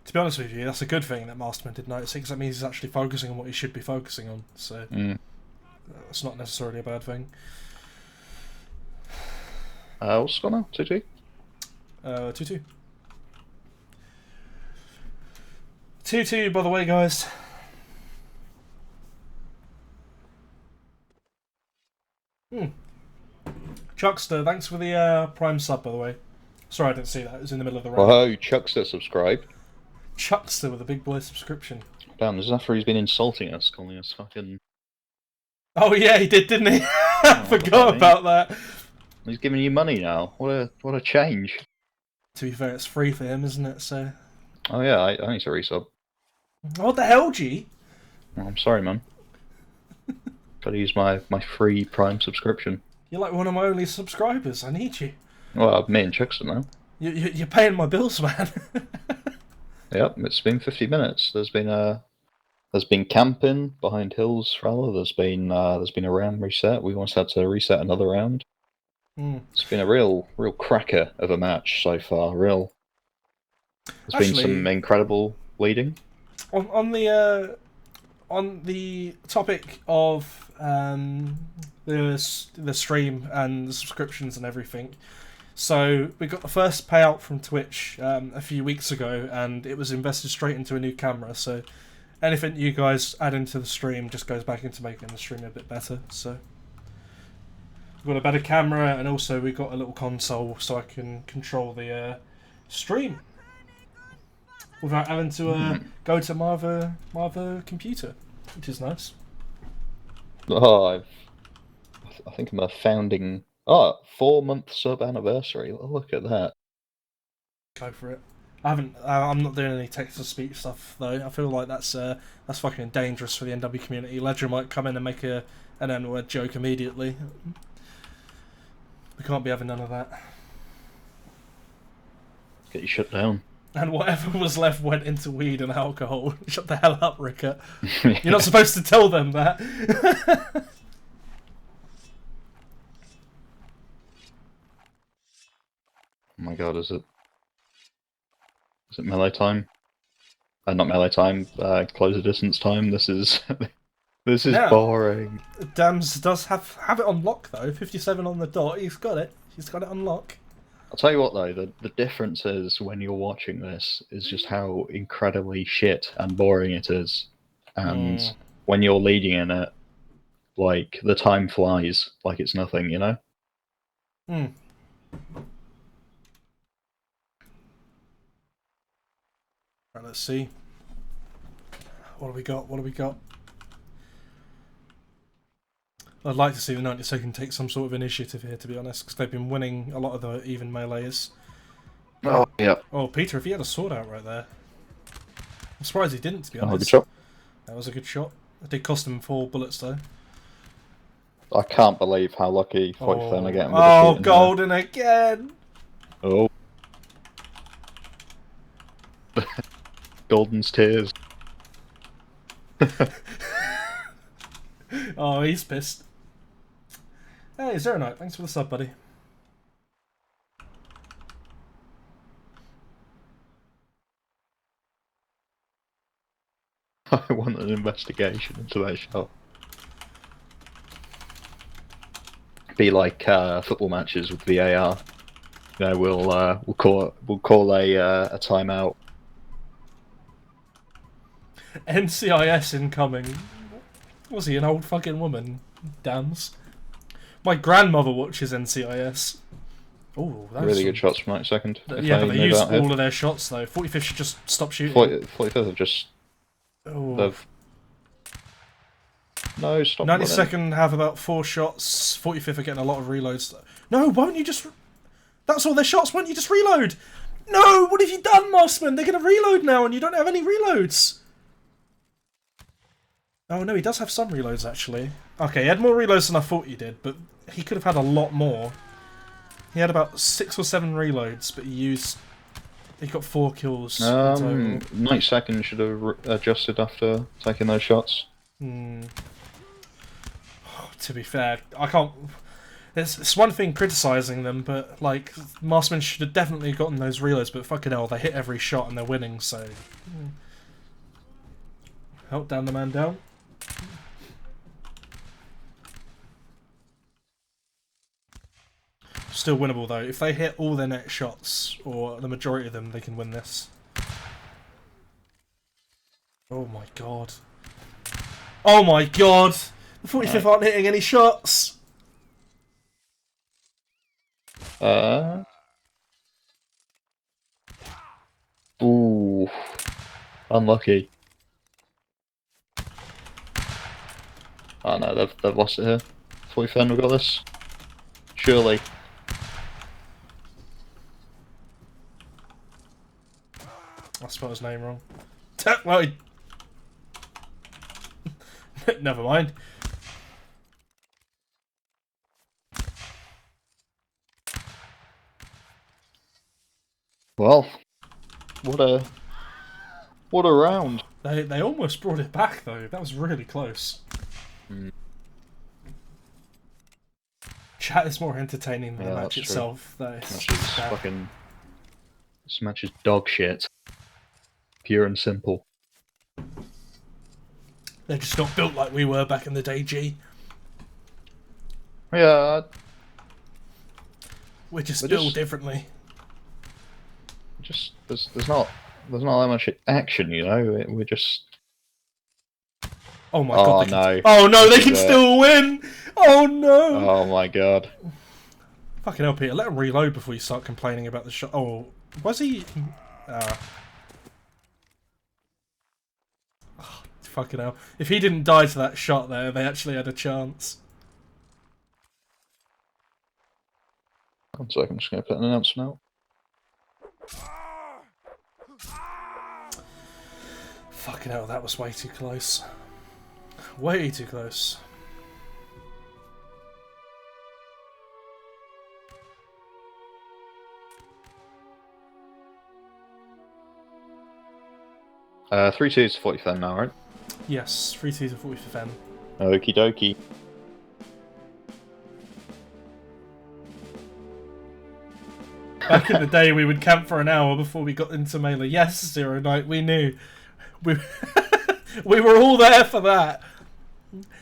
To be honest with you, that's a good thing that Masterman did notice, because that means he's actually focusing on what he should be focusing on, so it's not necessarily a bad thing. What's the score now? 2-2? 2-2. 2-2, by the way, guys. Chuckster, thanks for the Prime sub, by the way. Sorry I didn't see that, it was in the middle of the round. Whoa, Chuckster subscribed. Chuckster with a big boy subscription. Damn, this is after he's been insulting us, calling us fucking... Oh yeah, he did, didn't he? I forgot about that. He's giving you money now. What a change. To be fair, it's free for him, isn't it? So. Oh yeah, I need to resub. What the hell, G? Oh, I'm sorry, man. Gotta use my free Prime subscription. You're like one of my only subscribers. I need you. Well, me and Chuckster now. You're paying my bills, man. Yep, it's been 50 minutes. There's been camping behind hills for Ella. There's been a round reset. We once had to reset another round. It's been a real cracker of a match so far. There's been some incredible leading. On the topic of the stream and the subscriptions and everything. So we got the first payout from Twitch a few weeks ago, and it was invested straight into a new camera. So anything you guys add into the stream just goes back into making the stream a bit better. So we've got a better camera, and also we got a little console so I can control the stream without having to go to my other computer, which is nice. Oh, I think I'm a founding Oh, 4-month sub anniversary. Look at that. Go for it. I haven't. I'm not doing any text to speech stuff though. I feel like that's fucking dangerous for the NW community. Ledger might come in and make an N-word joke immediately. We can't be having none of that. Get you shut down. And whatever was left went into weed and alcohol. Shut the hell up, Ricker. You're not supposed to tell them that. Oh my god, is it melee time? Not melee time, closer distance time. This is this is boring. Dams does have it on lock though. 57 on the dot. He's got it. He's got it on lock. I'll tell you what though, the difference is when you're watching this is just how incredibly shit and boring it is. And when you're leading in it, like the time flies like it's nothing, you know? Right, let's see. What do we got? What do we got? I'd like to see the 92nd take some sort of initiative here, to be honest, because they've been winning a lot of the even melees. Oh, yeah. Oh, Peter, if he had a sword out right there. I'm surprised he didn't, to be Oh, honest. good shot. That was a good shot. It did cost him 4 bullets, though. I can't believe how lucky 47 are getting with oh, the golden again! Oh. Golden's tears. Oh, he's pissed. Hey, Zero Knight, thanks for the sub, buddy. I want an investigation into that shot. Be like football matches with VAR. You know, we'll call a timeout. NCIS incoming. Was he an old fucking woman? Dams. My grandmother watches NCIS. Oh, that's really good shots from 92nd. Yeah, but they used all of their shots though. 45th should just stop shooting. 45th have just. Oh. No, stop. 92nd have about 4 shots. 45th are getting a lot of reloads. No, why don't you just? That's all their shots. Why don't you just reload? No, what have you done, Mossman? They're gonna reload now, and you don't have any reloads. Oh no, he does have some reloads actually. Okay, he had more reloads than I thought he did, but he could have had a lot more. He had about 6 or 7 reloads, but he got 4 kills. 92nd should have adjusted after taking those shots. To be fair, I can't. It's one thing criticising them, but like Marsman should have definitely gotten those reloads. But fucking hell, they hit every shot and they're winning. So help down the man down. Still winnable though. If they hit all their net shots, or the majority of them, they can win this. Oh my god. Oh my god! The 45th aren't hitting any shots! Ooh. Unlucky. Oh no, they've lost it here. 45th, we've got this. Surely. I spelled his name wrong. Well, never mind. Well, what a round. They almost brought it back though. That was really close. Chat is more entertaining than the match itself. This match is dog shit. Pure and simple. They're just not built like we were back in the day, G. Yeah. We're just built differently. Just there's not that much action, you know. We're just. Oh my god! No! Oh no! They can still win! Oh no! Oh my god! Fucking hell, Peter! Let him reload before you start complaining about the shot. Oh, was he? Oh, fucking hell! If he didn't die to that shot there, they actually had a chance. 1 second, I'm just going to put an announcement out. Fucking hell, that was way too close. Way too close. Uh, 3-2 to 45 now, right? Yes, 3-2 to 45th M. Okie dokie. Back in the day, we would camp for an hour before we got into Melee. Yes, Zero Night, we knew. We, we were all there for that.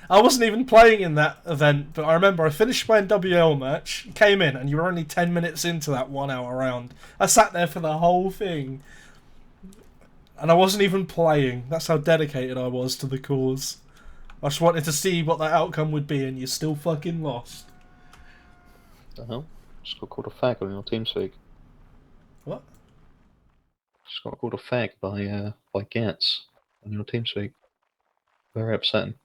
I wasn't even playing in that event, but I remember I finished my NWL match, came in, and you were only 10 minutes into that 1 hour round. I sat there for the whole thing. And I wasn't even playing. That's how dedicated I was to the cause. I just wanted to see what that outcome would be, and you still fucking lost. The hell? Just got called a fag on your TeamSpeak. What? Just got called a fag by Gats on your TeamSpeak. Very upsetting.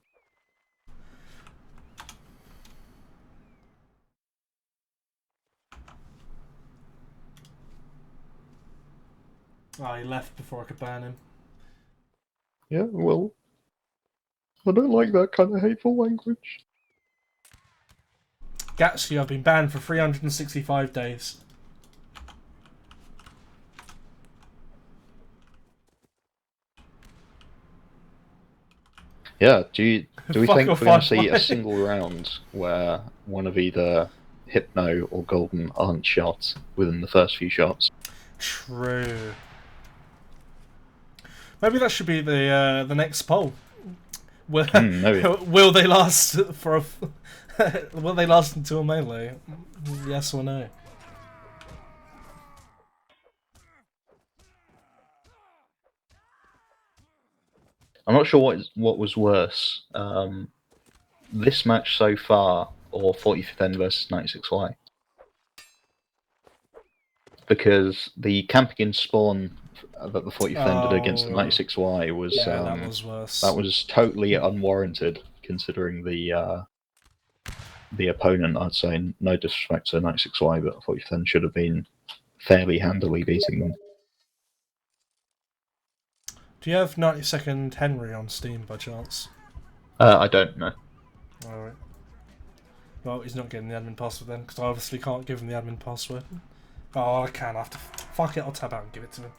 Oh, he left before I could ban him. Yeah, well, I don't like that kind of hateful language. Gatsky, I've been banned for 365 days. Yeah, do we Fuck think we're off, going to see Mike. a single round where one of either Hypno or Golden aren't shot within the first few shots? True. Maybe that should be the next poll. Will, Maybe. will they last for will they last until a Melee? Yes or no? I'm not sure what was worse, this match so far or 45th End versus 96Y. Because the camping in spawn that the 45th End did against the 96Y was that was worse. That was totally unwarranted, considering the opponent. I'd say no disrespect to 96Y, but 45th End should have been fairly handily beating them. Do you have 90-second Henry on Steam by chance? I don't know. Alright. Well, he's not getting the admin password then, because I obviously can't give him the admin password. Oh, I can. I have to. Fuck it, I'll tab out and give it to him.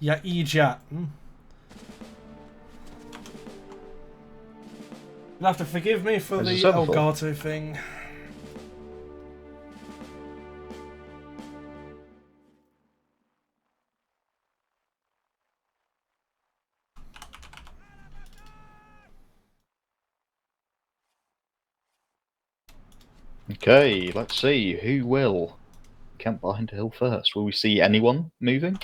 Yeah, idiot. You'll have to forgive me for the Elgato thing. Okay, let's see who will camp behind a hill first. Will we see anyone moving?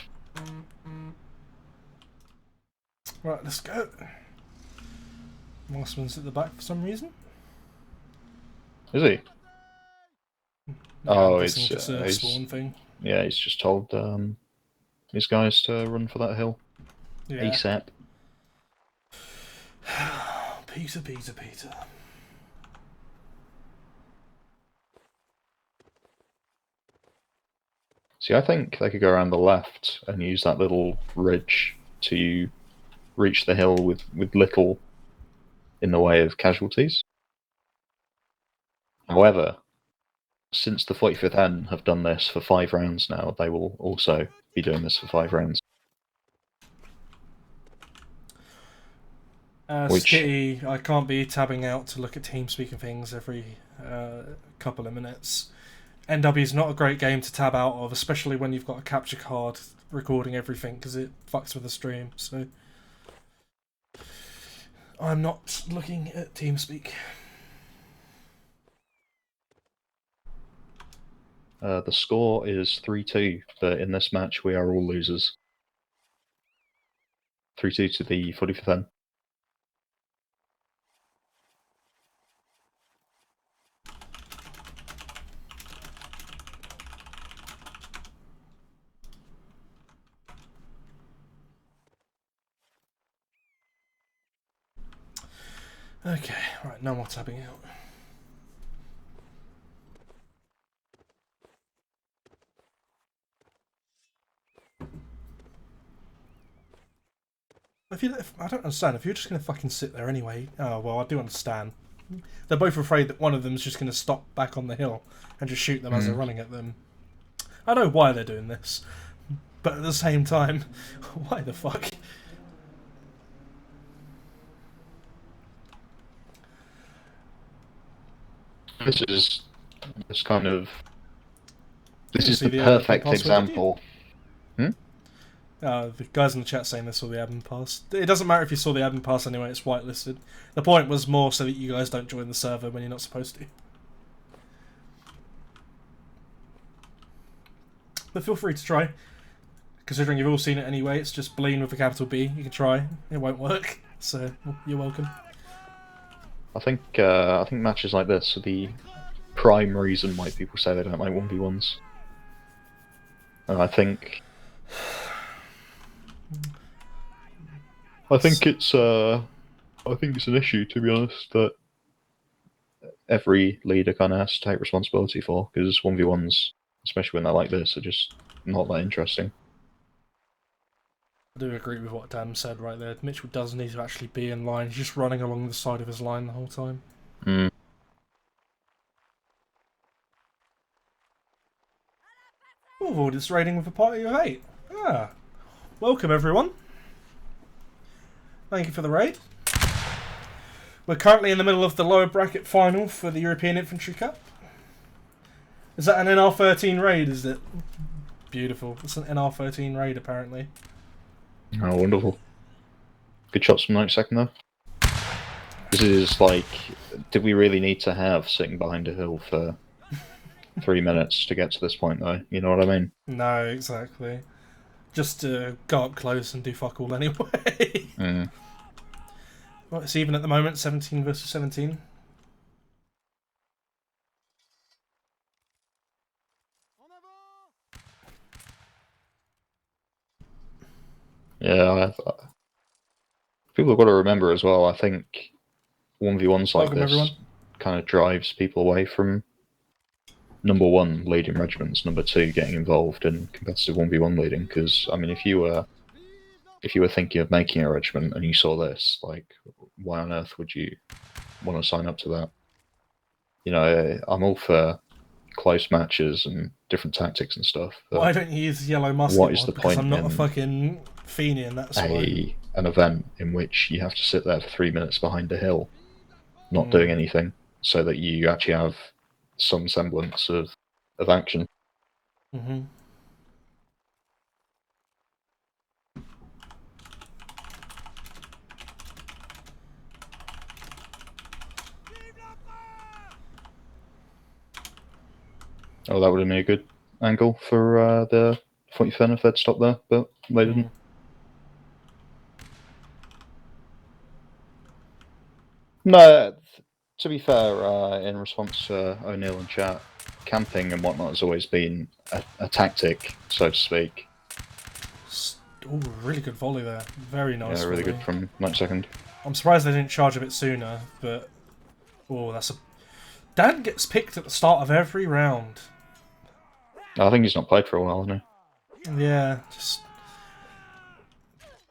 Right, let's go. Mossman's at the back for some reason. Is he? No, Oh, it's just a he's, spawn thing. Yeah, he's just told his guys to run for that hill. Yeah. ASAP. Peter. See, I think they could go around the left and use that little ridge to reach the hill with little in the way of casualties. However, since the 45th N have done this for 5 rounds now, they will also be doing this for 5 rounds. Skitty, I can't be tabbing out to look at TeamSpeak and things every couple of minutes. NW is not a great game to tab out of, especially when you've got a capture card recording everything, because it fucks with the stream. So I'm not looking at TeamSpeak. The score is 3-2, but in this match we are all losers. 3-2 to the 45th N. Okay, right, no more tabbing out. I don't understand. If you're just going to fucking sit there anyway... Oh, well, I do understand. They're both afraid that one of them's just going to stop back on the hill and just shoot them as they're running at them. I know why they're doing this. But at the same time, why the fuck? This is the the perfect password, example. The guys in the chat saying they saw the admin pass. It doesn't matter if you saw the admin pass anyway, it's whitelisted. The point was more so that you guys don't join the server when you're not supposed to. But feel free to try. Considering you've all seen it anyway, it's just Bleen with a capital B. You can try. It won't work. So, you're welcome. I think matches like this are the prime reason why people say they don't like 1v1s. And I think it's an issue, to be honest, that every leader kind of has to take responsibility for, because 1v1s, especially when they're like this, are just not that interesting. I do agree with what Dan said right there. Mitchell does need to actually be in line. He's just running along the side of his line the whole time. Mm. Oh, it's raiding with a party of 8. Ah. Welcome, everyone. Thank you for the raid. We're currently in the middle of the lower bracket final for the European Infantry Cup. Is that an NR13 raid, is it? Beautiful. It's an NR13 raid, apparently. Oh, wonderful. Good shots from 92nd, though. This is like, did we really need to have sitting behind a hill for 3 minutes to get to this point, though? You know what I mean? No, exactly. Just to go up close and do fuck all anyway. Mm. Well, it's even at the moment, 17 versus 17. Yeah, people have got to remember as well, I think 1v1s like Welcome, this everyone. kind of drives people away from, number one, leading regiments, number two, getting involved in competitive 1v1 leading, because, I mean, if you were thinking of making a regiment and you saw this, like, why on earth would you want to sign up to that? You know, I'm all for close matches and different tactics and stuff. Why don't you use yellow musket? What is the because point I'm not a in fucking Fenian, that's why. an event in which you have to sit there for 3 minutes behind a hill, not doing anything, so that you actually have some semblance of action. Mm-hmm. Oh, that would have been a good angle for the 45th if they'd stopped there, but they didn't. No, to be fair, in response to O'Neill and chat, camping and whatnot has always been a tactic, so to speak. Oh, really good volley there. Very nice. Yeah, really volley. good from 92nd. I'm surprised they didn't charge a bit sooner, but... Oh, that's a... Dan gets picked at the start of every round. I think he's not played for a while, hasn't he? Yeah, just...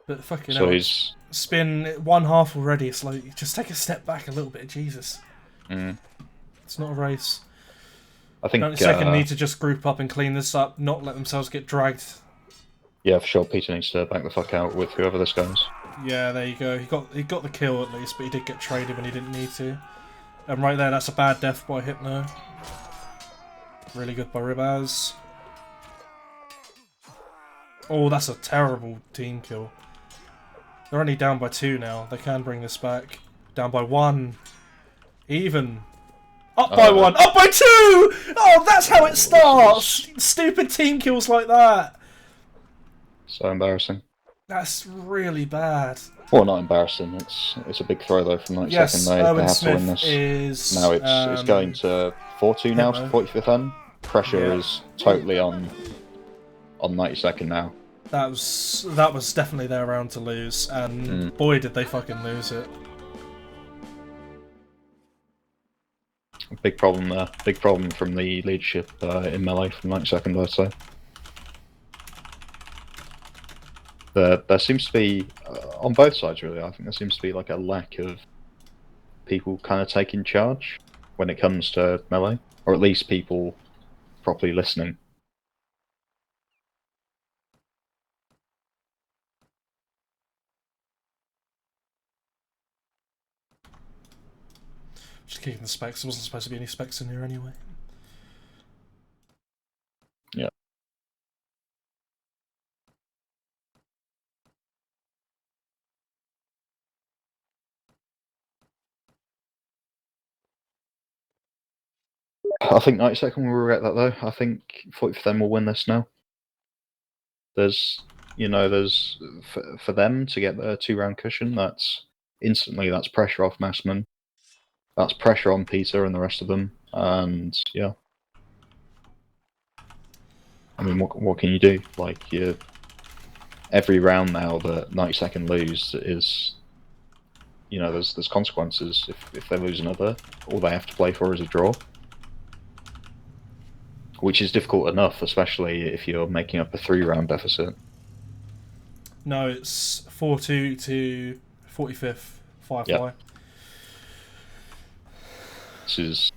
But fucking So hell, he's... it's been 1/2 already. It's like, just take a step back a little bit, Jesus. It's not a race. I think... 92nd need to just group up and clean this up, not let themselves get dragged. Yeah, for sure, Peter needs to back the fuck out with whoever this goes. Yeah, there you go. He got the kill at least, but he did get traded when he didn't need to. And right there, that's a bad death by Hypno. Really good by Ribaz. Oh, that's a terrible team kill. They're only down by 2 now. They can bring this back. Down by 1. Even. Up by 1. Up by 2! Oh, that's how it starts! Stupid team kills like that. So embarrassing. That's really bad. Well, not embarrassing. It's a big throw though from 92nd. Yes, they Owen have Smith to win this. is... Now it's going to 4-2 now to 45th N. Pressure is totally on 92nd now. That was definitely their round to lose, and boy did they fucking lose it. Big problem there. Big problem from the leadership in melee from 92nd, I'd say. There seems to be on both sides, really. I think there seems to be like a lack of people kind of taking charge when it comes to melee, or at least people properly listening. Just keeping the specs. There wasn't supposed to be any specs in here anyway. Yeah. I think 92nd will regret that though. I think 40th will win this now. There's, for them to get the 2-round cushion, that's pressure off Massman. That's pressure on Peter and the rest of them, and yeah. I mean, what can you do? Like, every round now that 92nd lose is, there's consequences. If they lose another, all they have to play for is a draw. Which is difficult enough, especially if you're making up a 3-round deficit. No, it's 4-2 to 45th, Firefly. Yep. This is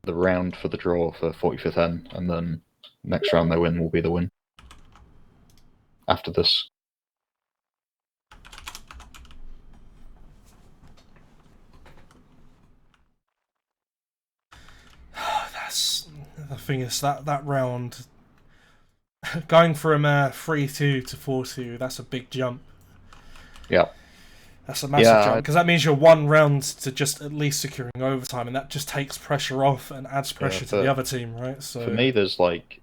the round for the draw for 45th N, and then next round they win will be the win. After this. The thing is that round, going from 3-2 to 4-2, that's a big jump. Yeah. That's a massive jump, because that means you're 1 round to just at least securing overtime, and that just takes pressure off and adds pressure to the other team, right? So for me, there's like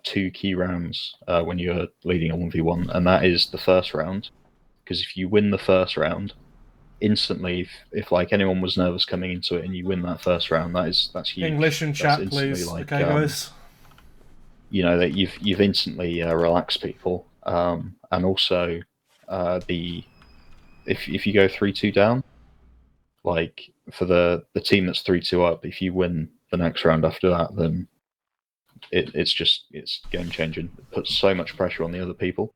2 key rounds when you're leading a 1v1, and that is the first round, because if you win the first round, instantly, if like anyone was nervous coming into it and you win that first round, that's huge. English in chat, please. Like, okay, guys. That you've instantly relaxed people, and also if you go 3-2 down, like for the team that's 3-2 up, if you win the next round after that, then it's game changing. It puts so much pressure on the other people.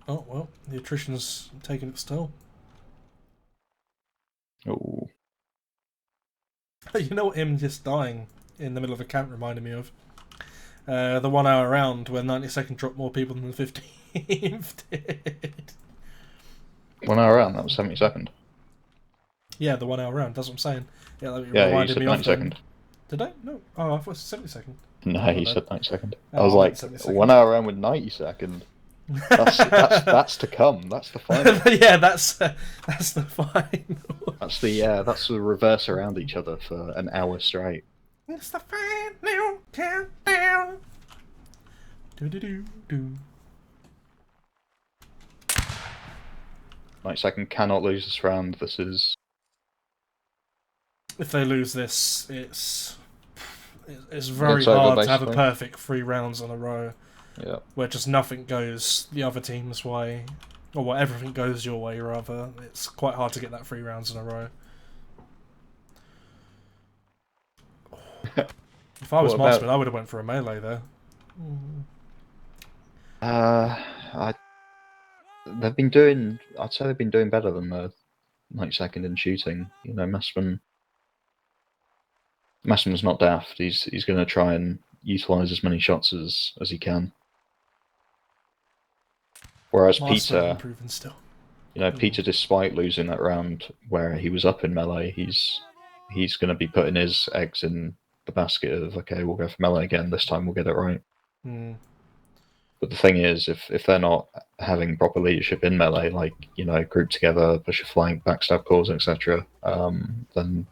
Oh, well, the attrition's taking its toll. Oh. You know what him just dying in the middle of a camp reminded me of? The 1 hour round where 92nd dropped more people than the 15th did. 1 hour round? That was 72nd. Yeah, the 1 hour round, that's what I'm saying. Yeah, that reminded me of 92nd. Did I? No. Oh, I thought it was 72nd. No, you said 92nd. I was like, 1 hour round with 92nd. That's to come. That's the final. Yeah, that's the final. That's the reverse around each other for an hour straight. It's the final countdown. Do. 92nd cannot lose this round. This is. If they lose this, it's very hard to have a perfect 3 rounds in a row. Yeah. Where just nothing goes the other team's way, or where everything goes your way, rather. It's quite hard to get that 3 rounds in a row. If I was Marksman, I would have went for a melee there. They've been doing. I'd say they've been doing better than the 92nd in shooting. Massman's not daft. He's going to try and utilise as many shots as he can. Whereas Peter, still. Peter, despite losing that round where he was up in melee, he's going to be putting his eggs in the basket of, okay, we'll go for melee again. This time we'll get it right. Mm. But the thing is, if they're not having proper leadership in melee, like group together, push a flank, backstab calls, etc., then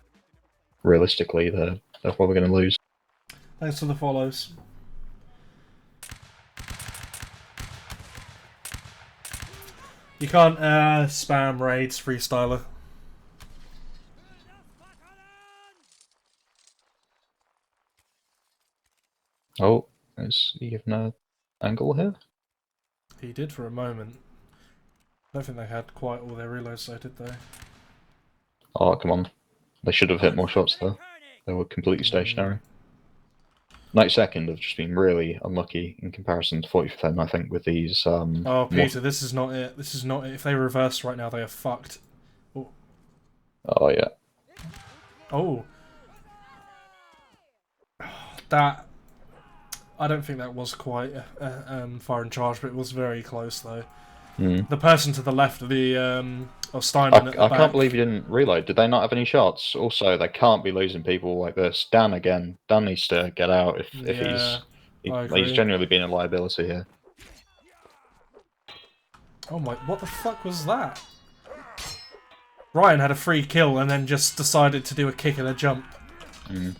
realistically they're probably going to lose. Thanks for the follows. You can't spam raids, freestyler. Oh, is he given an angle here? He did for a moment. I don't think they had quite all their reloads, so did they? Oh, come on. They should have hit more shots there. They were completely stationary. 92nd have just been really unlucky in comparison to 45th, I think, with these. Oh, Peter, this is not it. This is not it. If they reverse right now, they are fucked. Oh yeah. Oh. That... I don't think that was quite far in charge, but it was very close, though. Mm. The person to the left of the of Steinman at the I back. can't believe you didn't reload. Did they not have any shots? Also, they can't be losing people like this. Dan again. Dan needs to get out if he's genuinely been a liability here. Oh my... What the fuck was that? Ryan had a free kill and then just decided to do a kick and a jump. Mm.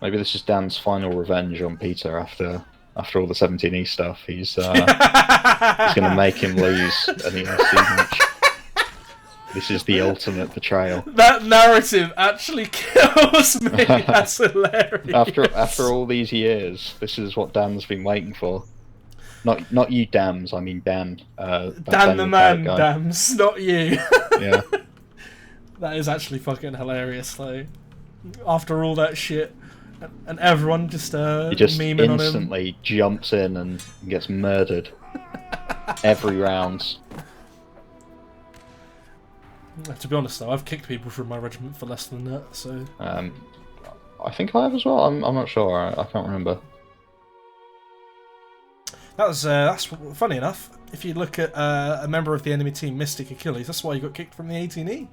Maybe this is Dan's final revenge on Peter after all the 17E stuff. He's going to make him lose an EIC match. This is the ultimate betrayal. That narrative actually kills me. That's hilarious. After all these years, this is what Dan's been waiting for. Not you, Dams. I mean Dan. Dan the man, Dams, not you. Yeah. That is actually fucking hilarious, though. After all that shit, and everyone just he just memeing on him. instantly jumps in and gets murdered every round. To be honest, though, I've kicked people from my regiment for less than that. So I think I have as well. I'm not sure. I can't remember. That's funny enough. If you look at a member of the enemy team, Mystic Achilles, that's why he got kicked from the 18E.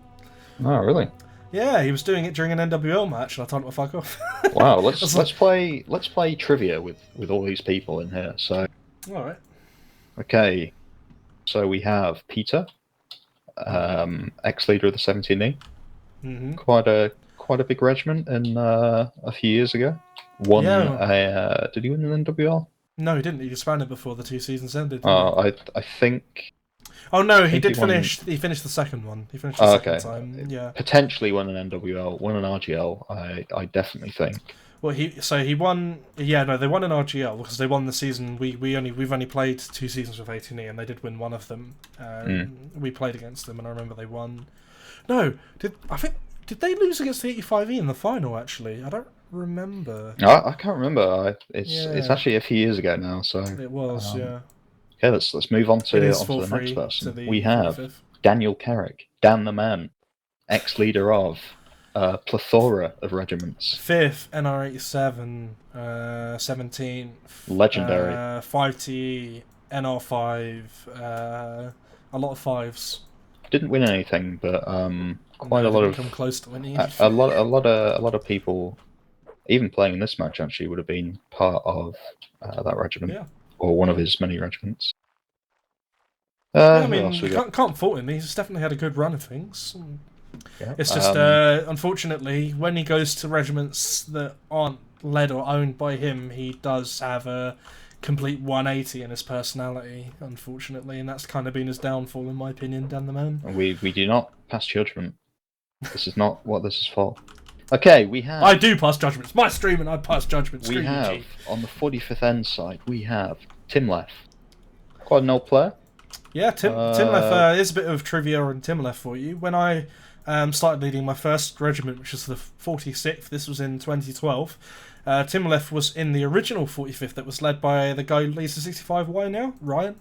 Oh, really? Yeah, he was doing it during an NWL match, and I told him to fuck off. Wow, let's play trivia with all these people in here. So, all right. Okay, so we have Peter, ex-leader of the 17E. Mm-hmm. Quite a big regiment in a few years ago. Did he win an NWL? No, he didn't. He disbanded before the 2 seasons ended. I think. Oh no, he did finish. He finished the second one. He finished the second time. Yeah. Potentially won an NWL, won an RGL. I definitely think. Well, he won. Yeah, no, they won an RGL because they won the season. We've only played 2 seasons with 18E, and they did win one of them. We played against them, and I remember they won. No, did they lose against the 85E in the final? Actually, I don't remember. I can't remember. It's actually a few years ago now. So it was. Yeah. Okay, let's move on to the next person. We have Daniel Carrick, Dan the Man, ex-leader of a plethora of regiments. 5th, NR87, 17th, legendary, 5T, NR5, a lot of 5s. Didn't win anything, but quite a lot of come close to winning. a lot of people, even playing in this match, actually would have been part of that regiment. Yeah. Or one of his many regiments. I mean, can't fault him. He's definitely had a good run of things. Yeah. It's just, unfortunately, when he goes to regiments that aren't led or owned by him, he does have a complete 180 in his personality, unfortunately, and that's kind of been his downfall, in my opinion, Dan the Man. We do not pass judgment. This is not what this is for. Okay, we have... I do pass judgments. My stream and I pass judgments. We have, on the 45th end side, we have Timleth. Quite an old player. Yeah, Timleth, here's a bit of trivia on Timleth for you. When I started leading my first regiment, which was the 46th, this was in 2012, Timleth was in the original 45th that was led by the guy who leads the 65Y now, Ryan.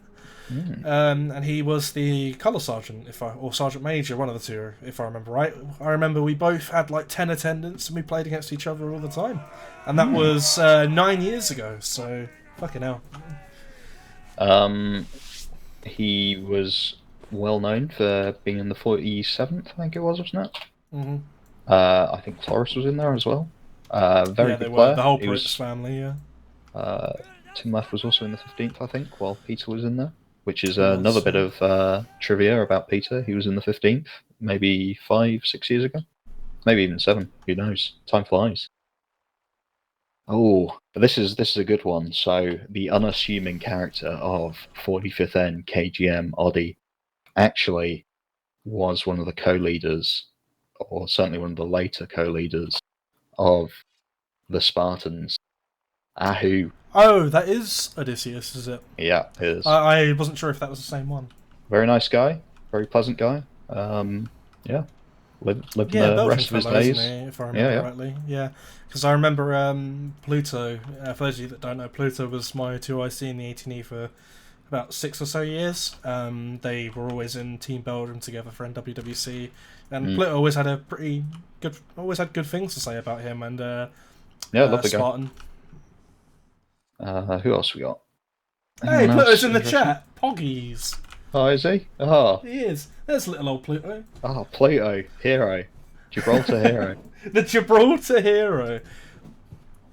And he was the colour sergeant, or sergeant major, one of the two, if I remember right. I remember we both had like 10 attendance and we played against each other all the time, and that was 9 years ago. So fucking hell. He was well known for being in the 47th, I think it was, wasn't it? Mm-hmm. I think Taurus was in there as well. Very good player. The whole Brits family, yeah. Timleth was also in the 15th, I think, while Peter was in there. Which is another bit of trivia about Peter. He was in the 15th, maybe 5-6 years ago. Maybe even 7, who knows? Time flies. Oh, but this is a good one. So, the unassuming character of 45th N KGM Oddie actually was one of the co-leaders, or certainly one of the later co-leaders, of the Spartans. Ahu. Oh, that is Odysseus, is it? Yeah, it is. I wasn't sure if that was the same one. Very nice guy. Very pleasant guy. Yeah. lived Yeah, the Belgian rest of his fellow, isn't days. he? If I remember Yeah. rightly. Yeah, because I remember Pluto. For those of you that don't know, Pluto was my 2IC in the 18E for about 6 or so years. They were always in Team Belgium together for NWWC, and Pluto always had a pretty good, always had good things to say about him and Yeah, lovely guy. Spartan. Who else we got? Hey, Anyone Pluto's else in the interesting? chat. Poggies. Oh, is he? Oh, He is. There's little old Pluto. Plato, hero, Gibraltar hero. The Gibraltar hero.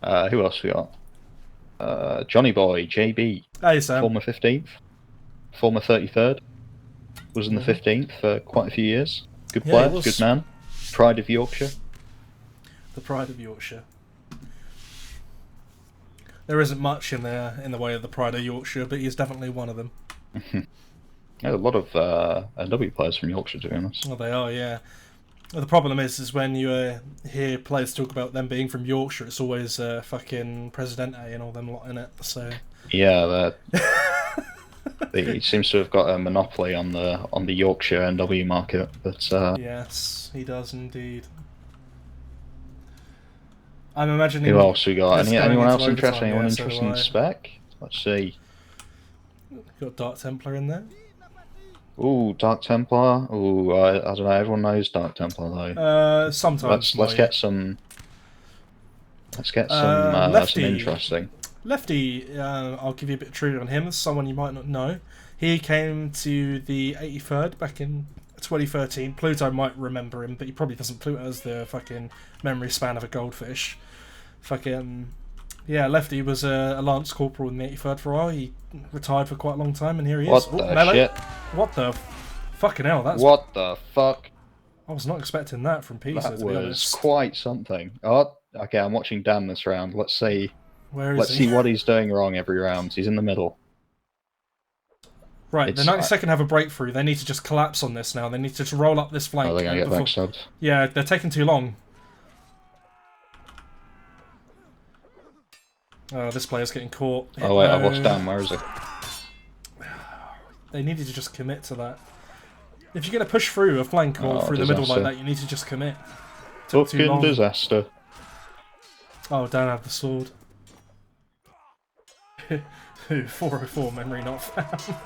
Who else we got? Johnny Boy, JB, Hey, Sam. former 15th, former 33rd, was in the 15th for quite a few years. Good player, good man. Pride of Yorkshire. The pride of Yorkshire. There isn't much in the way of the pride of Yorkshire, but he's definitely one of them. Yeah, a lot of NW players from Yorkshire, to be honest. Oh, they are, yeah. Well, the problem is when you hear players talk about them being from Yorkshire, it's always fucking Presidente and all them lot in it. So yeah, he seems to have got a monopoly on the Yorkshire NW market. But yes, he does indeed. I'm imagining. Who else we got? this going Anyone into else interesting? overtime, Anyone yeah, so interesting in do I. spec? Let's see. Got Dark Templar in there. Ooh, Dark Templar. Ooh, I don't know. Everyone knows Dark Templar though. Sometimes. Let's get some. Let's get some Lefty. interesting. Lefty, I'll give you a bit of trivia on him. Someone you might not know. He came to the 83rd back in 2013. Pluto might remember him, but he probably doesn't. Pluto has the fucking memory span of a goldfish. Fucking yeah, Lefty was a Lance Corporal in the 83rd for a while. He retired for quite a long time, and here he is. What the shit? What the fucking hell? What the fuck? I was not expecting that from Pisa. That to be was honest. quite something. Oh, okay. I'm watching Dan this round. Let's see. Where is Let's he? see what he's doing wrong every round. He's in the middle. Right, the 92nd have a breakthrough. They need to just collapse on this now. They need to just roll up this flank. Oh, they're gonna get backstabbed. Yeah, they're taking too long. Oh, this player's getting caught. Oh wait, I've lost Dan. Where is he? They needed to just commit to that. If you're going to push through a flank or through the middle like that, you need to just commit. Took too long. Fucking disaster. Oh, Dan had the sword. 404 memory not found.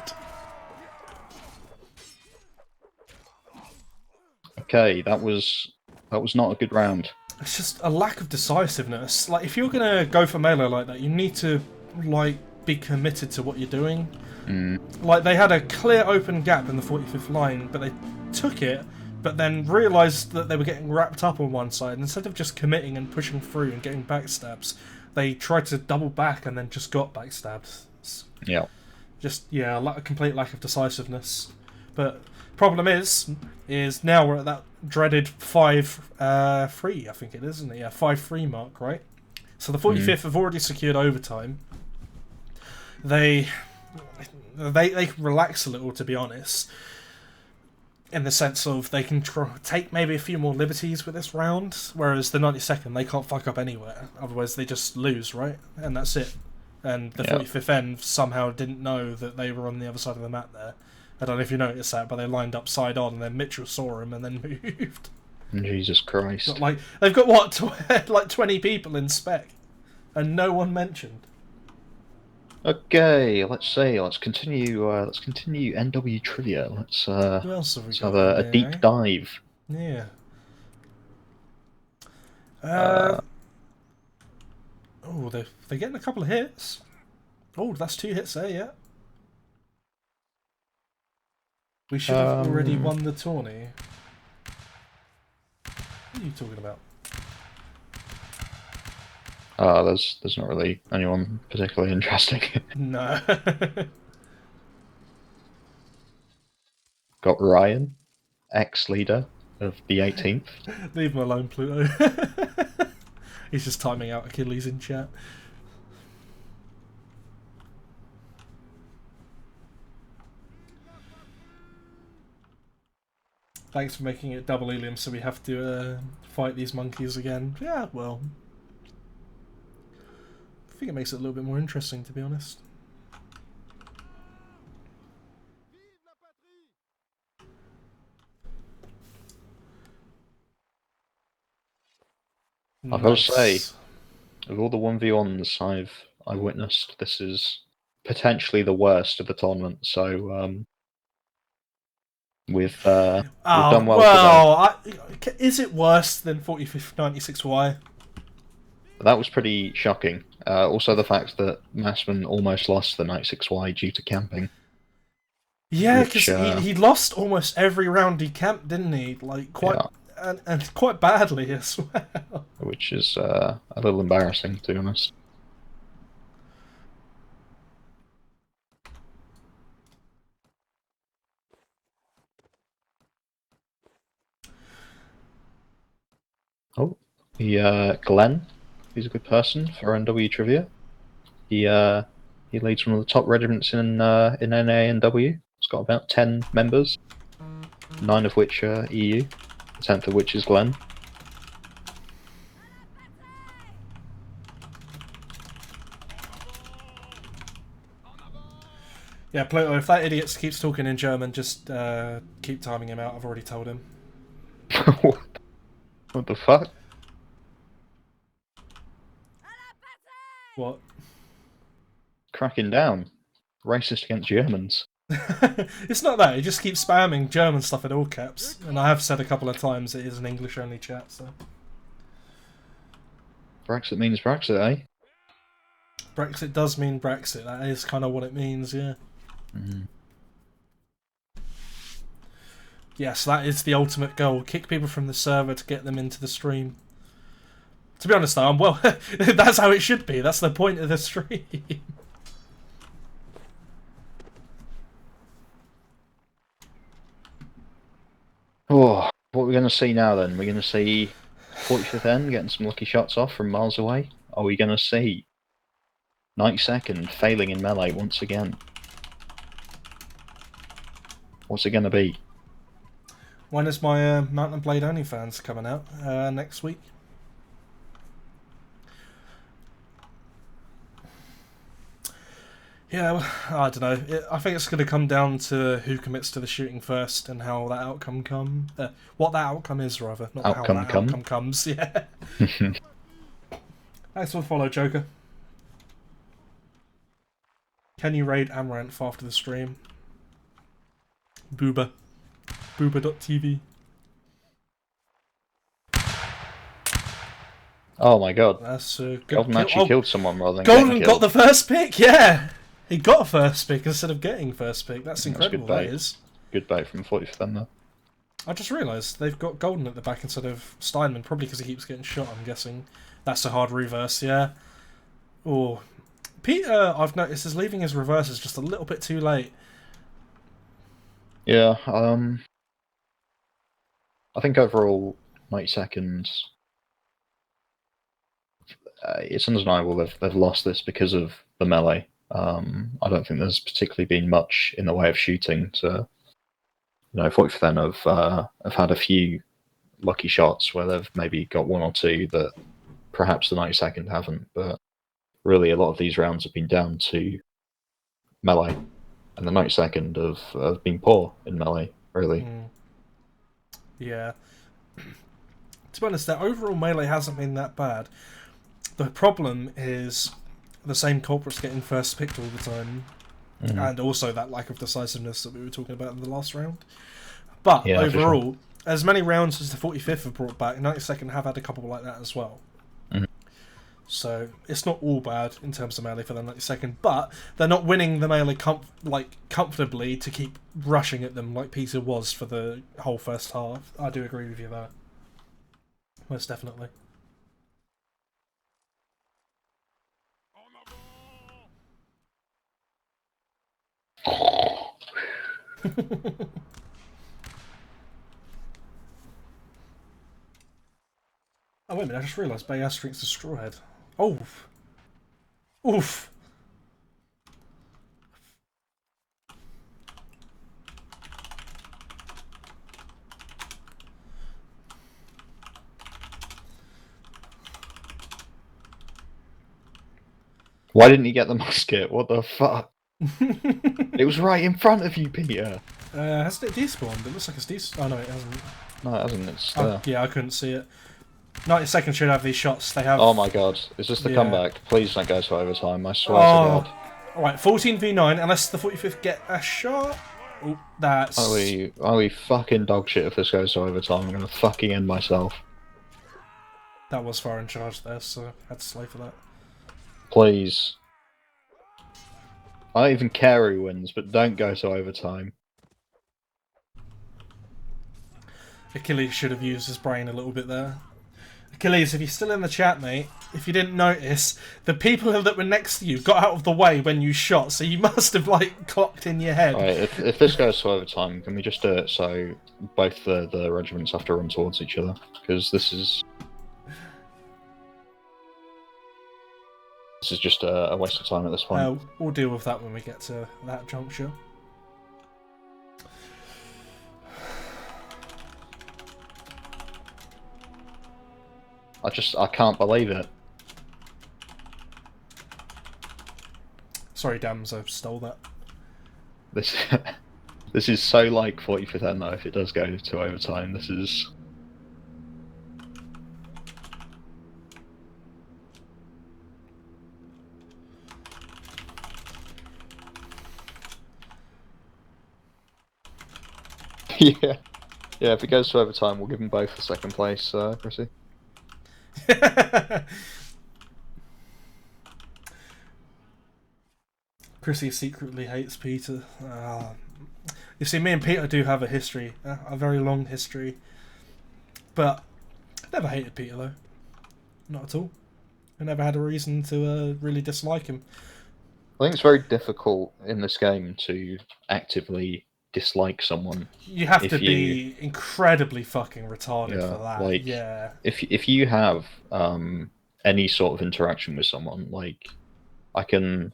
Okay, that was not a good round. It's just a lack of decisiveness. Like, if you're gonna go for melee like that, you need to, like, be committed to what you're doing. Like, they had a clear open gap in the 45th line, but they took it, but then realised that they were getting wrapped up on one side. And instead of just committing and pushing through and getting backstabs, they tried to double back and then just got backstabbed. Yeah. Just, yeah, a complete lack of decisiveness. But problem is now we're at that dreaded 5-3, I think it is, isn't it? Yeah, 5-3 mark, right? So the 45th have already secured overtime. They can relax a little, to be honest, in the sense of they can take maybe a few more liberties with this round, whereas the 92nd, they can't fuck up anywhere. Otherwise, they just lose, right? And that's it. And the 45th end somehow didn't know that they were on the other side of the map there. I don't know if you noticed that, but they lined up side on, and then Mitchell saw him and then moved. Jesus Christ. Not like, they've got, what, like 20 people in spec, and no one mentioned. Okay, let's see. Let's continue NW trivia. Let's Who else have we got have a in deep there? dive. Yeah. Oh, they're getting a couple of hits. Oh, that's 2 hits there, yeah. We should have already won the tourney. What are you talking about? There's not really anyone particularly interesting. No. Got Ryan, ex-leader of the 18th. Leave him alone, Pluto. He's just timing out Achilles in chat. Thanks for making it double helium so we have to fight these monkeys again. Yeah, well. I think it makes it a little bit more interesting, to be honest. I've got to say, Nice. of all the 1v1s I witnessed, this is potentially the worst of the tournament. So we've done well today. Well, is it worse than 45th 96Y? That was pretty shocking. Also, the fact that Massman almost lost the 96Y due to camping. Yeah, because Which, he lost almost every round he camped, didn't he? Like quite yeah, and quite badly as well. which is a little embarrassing, to be honest. Oh, Glenn, he's a good person for NW trivia. He leads one of the top regiments in NANW. It's got about 10 members, 9 of which are EU, the 10th of which is Glenn. Yeah, Pluto, if that idiot keeps talking in German, just keep timing him out. I've already told him. What the fuck? What? Cracking down. Racist against Germans. It's not that. He just keeps spamming German stuff in all caps. And I have said a couple of times it is an English-only chat, so... Brexit means Brexit, eh? Brexit does mean Brexit. That is kind of what it means, yeah. Yes, that is the ultimate goal. Kick people from the server to get them into the stream. To be honest, though, well, that's how it should be. That's the point of the stream. Oh, what are we going to see now then? We're going to see 45th N getting some lucky shots off from miles away? Are we going to see 92nd failing in melee once again? What's it going to be? When is my Mountain Blade OnlyFans coming out? Next week? Yeah, well, I don't know. I think it's going to come down to who commits to the shooting first and how that outcome what that outcome is, rather. Not how that outcome comes, yeah. Thanks for the follow, Joker. Can you raid Amaranth after the stream? Booba. Booba.tv. Oh my god. That's a good Golden actually killed someone rather than Golden got the first pick, yeah! He got a first pick instead of getting first pick. That's incredible, that is. Good bait from 45th then, though. I just realised they've got Golden at the back instead of Steinman, probably because he keeps getting shot, I'm guessing. That's a hard reverse, yeah. Oh, Peter, I've noticed, is leaving his reverses just a little bit too late. Yeah, I think overall, 90 seconds, it's undeniable they've lost this because of the melee. I don't think there's particularly been much in the way of shooting to, 45th then have had a few lucky shots where they've maybe got one or two that perhaps the 92nd haven't, but really a lot of these rounds have been down to melee, and the 92nd have been poor in melee, really. Yeah. To be honest, their overall melee hasn't been that bad. The problem is the same culprits getting first picked all the time, and also that lack of decisiveness that we were talking about in the last round. But yeah, overall, as many rounds as the 45th have brought back, 92nd have had a couple like that as well. So it's not all bad in terms of melee for the 92nd, but they're not winning the melee comfortably to keep rushing at them like Peter was for the whole first half. I do agree with you there. Most definitely. Oh wait a minute, I just realised Bay Asterix is Strawhead. Oof. Oof. Why didn't he get the musket? What the fuck? It was right in front of you, Peter. Hasn't it despawned? It looks like it's despawned. Oh no, it hasn't. No, it hasn't. It's there. Yeah, I couldn't see it. 92nd should have these shots. They have. Oh my god, is this the Yeah. comeback? Please don't go to overtime, I swear to Oh. god. Alright, 14v9, unless the 45th get a shot. Oh, that's. Are we fucking dog shit if this goes to overtime? I'm gonna fucking end myself. That was far in charge there, so I had to slay for that. Please. I don't even care who wins, but don't go to overtime. Achilles should have used his brain a little bit there. Achilles, if you're still in the chat, mate, if you didn't notice, the people that were next to you got out of the way when you shot, so you must have, like, clocked in your head. Right, if this goes to overtime, can we just do it so both the regiments have to run towards each other? Because this is just a waste of time at this point. We'll deal with that when we get to that juncture. I can't believe it. Sorry, Dams, I stole that. This this is so like 45th end though. If it does go to overtime, this is. Yeah, if it goes to overtime, we'll give them both the second place, Chrissy. Chrissy secretly hates Peter. You see, me and Peter do have a history, a very long history. But I never hated Peter, though. Not at all. I never had a reason to really dislike him. I think it's very difficult in this game to actively dislike someone. You have to be incredibly fucking retarded for that. Like, yeah. If you have any sort of interaction with someone, like I can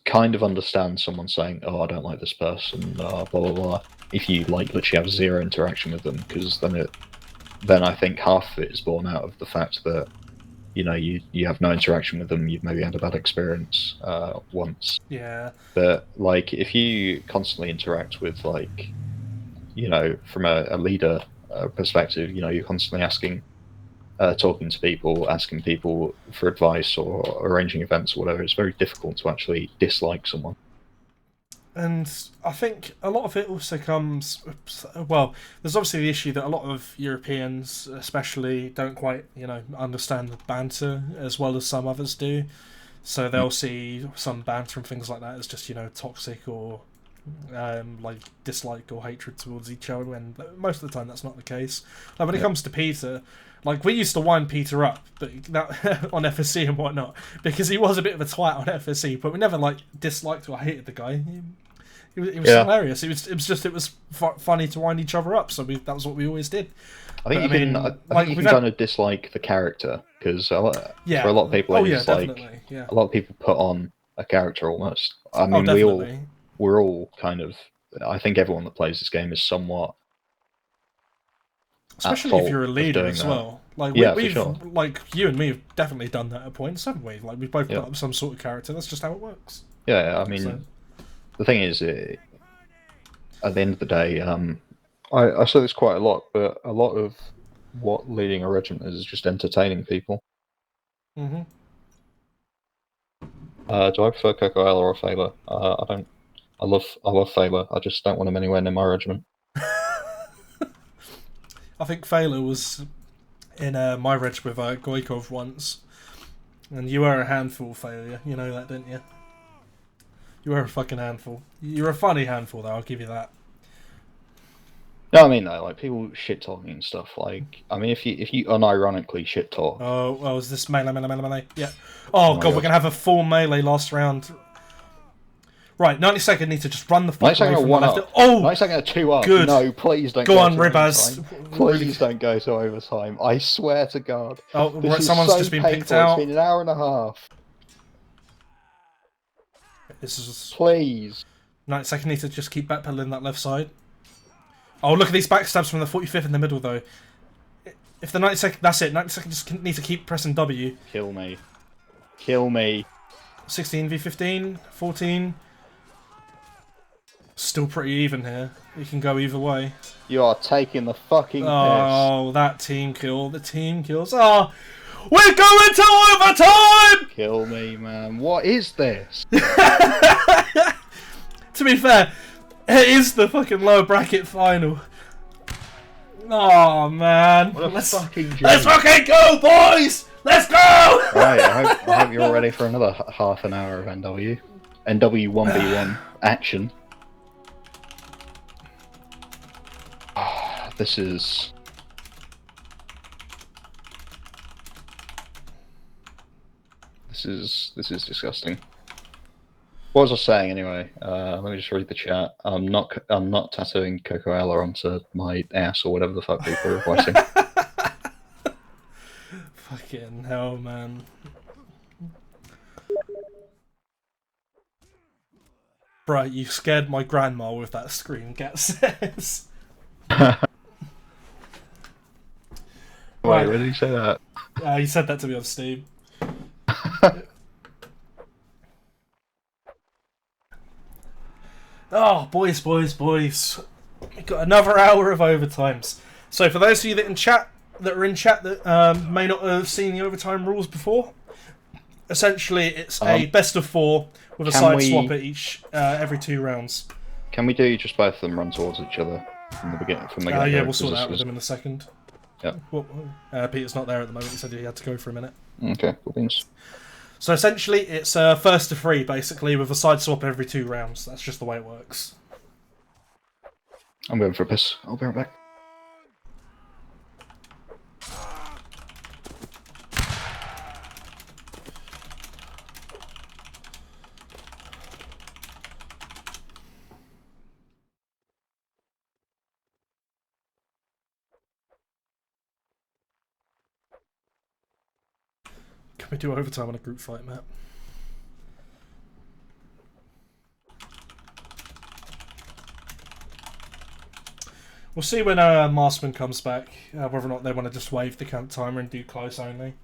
kind of understand someone saying, "Oh, I don't like this person," blah blah blah. If you like literally have zero interaction with them, because then I think half of it is born out of the fact that you have no interaction with them. You've maybe had a bad experience once. Yeah. But like if you constantly interact with like, from a leader perspective, you're constantly asking. Talking to people, asking people for advice or arranging events or whatever, it's very difficult to actually dislike someone. And I think a lot of it also comes... Well, there's obviously the issue that a lot of Europeans especially don't quite, understand the banter as well as some others do. So they'll see some banter and things like that as just, toxic or like dislike or hatred towards each other, when most of the time that's not the case. Like when it comes to Peter... Like, we used to wind Peter up but that, on FSC and whatnot, because he was a bit of a twat on FSC, but we never, disliked or hated the guy. It was hilarious. It was funny to wind each other up, so that was what we always did. I think you can kind of dislike the character, because for a lot of people, a lot of people put on a character almost. I mean, we're all kind of... I think everyone that plays this game is somewhat... Especially if you're a leader as well. Like we've sure. Like you and me have definitely done that at points, haven't we? Like we've both put up some sort of character. That's just how it works. Yeah, I mean, the thing is, at the end of the day, I say this quite a lot, but a lot of what leading a regiment is just entertaining people. Mm-hmm. Do I prefer Cocoella or Failer? I don't. I love Failer. I just don't want him anywhere near my regiment. I think Failer was in my reg with Goikov once, and you were a handful, Failure. You know that, didn't you? You were a fucking handful. You're a funny handful, though. I'll give you that. No, I mean though, like people shit talking and stuff. Like, I mean, if you unironically shit talk. Oh, is this melee? Yeah. Oh god, we're gonna have a full melee last round. Right, 90-second need to just run the fuck away from the left. Oh! 90-second 2 up. Good. No, please don't go on, Ribaz. Please don't go to overtime. I swear to God. Oh, right, someone's just been picked out. It's been an hour and a half. This is... Please. 90-second need to just keep backpedaling that left side. Oh, look at these backstabs from the 45th in the middle, though. If the 90-second... That's it. 90-second just need to keep pressing W. Kill me. Kill me. 16 v 15. 14... Still pretty even here. It can go either way. You are taking the fucking piss. Oh, that team kill. The team kills. Oh, we're going to overtime! Kill me, man. What is this? To be fair, it is the fucking lower bracket final. Oh, man. Let's fucking go, boys! Let's go! Right, I hope you're all ready for another half an hour of NW. NW 1v1 action. This is disgusting. What was I saying anyway? Let me just read the chat. I'm not tattooing Cocoella onto my ass or whatever the fuck people are requesting. Fucking hell, man. Bro, you scared my grandma with that scream, Gat says. Wait, where did he say that? He said that to me on Steam. Oh, boys. We've got another hour of overtimes. So for those of you that are in chat that may not have seen the overtime rules before, essentially it's a best of 4 with a side swap at each every 2 rounds. Can we do just both of them run towards each other from the beginning? Yeah, we'll sort that out with them in a second. Yeah. Peter's not there at the moment. He said he had to go for a minute. Okay, cool beans. So essentially, it's first to 3, basically, with a side swap every 2 rounds. That's just the way it works. I'm going for a piss. I'll be right back. Can we do overtime on a group fight map? We'll see when Marsman comes back, whether or not they want to just waive the count timer and do close only.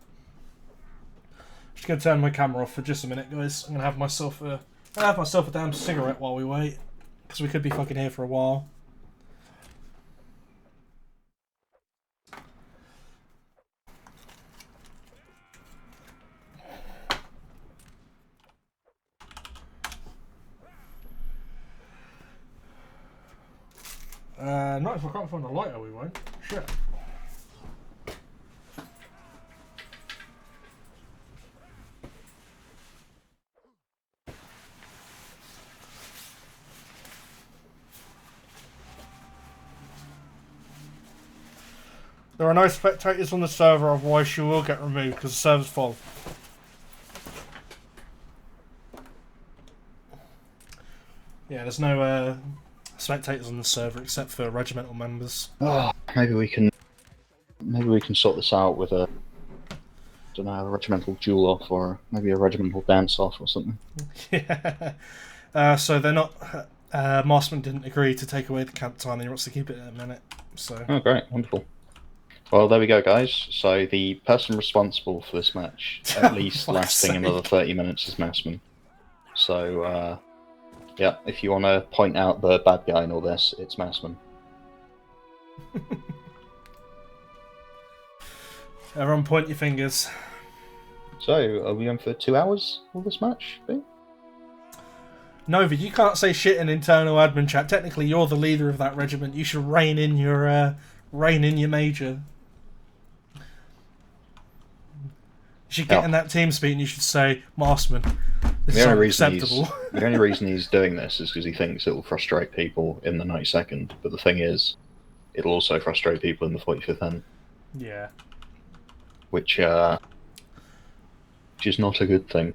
Just gonna turn my camera off for just a minute, guys. I'm gonna have myself a damn cigarette while we wait, because we could be fucking here for a while. Not if I can't find a lighter, we won't. Shit. There are no spectators on the server, otherwise you will get removed because the server's full. Yeah, there's no spectators on the server except for regimental members. Oh, maybe we can sort this out with a, don't know, a regimental duel off or maybe a regimental dance off or something. Yeah. So they're not. Marsman didn't agree to take away the camp time. He wants to keep it at a minute. So. Oh, great, wonderful. Well, there we go, guys. So the person responsible for this match, at least lasting another 30 minutes, is Massman. So. Yeah, if you want to point out the bad guy in all this, it's Massman. Everyone point your fingers. So, are we going for 2 hours for this match? Nova, you can't say shit in internal admin chat. Technically, you're the leader of that regiment. You should rein in your major. You should get in that team speak and you should say, Marsman, this is unacceptable. The only reason he's doing this is because he thinks it will frustrate people in the 92nd, but the thing is, it'll also frustrate people in the 45th N. Yeah. Which is not a good thing.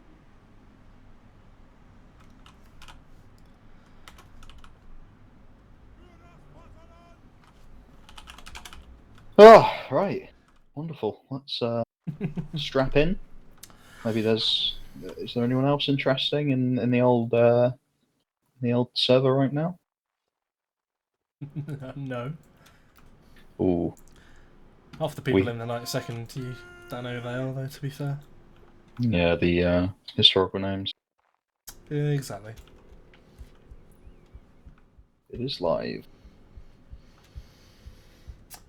Oh, right. Wonderful. Let's strap in. Maybe is there anyone else interesting in the old server right now? No. Ooh. Half the people in the 92nd, you don't know who they are, though, to be fair. Yeah, the historical names. Yeah, exactly. It is live.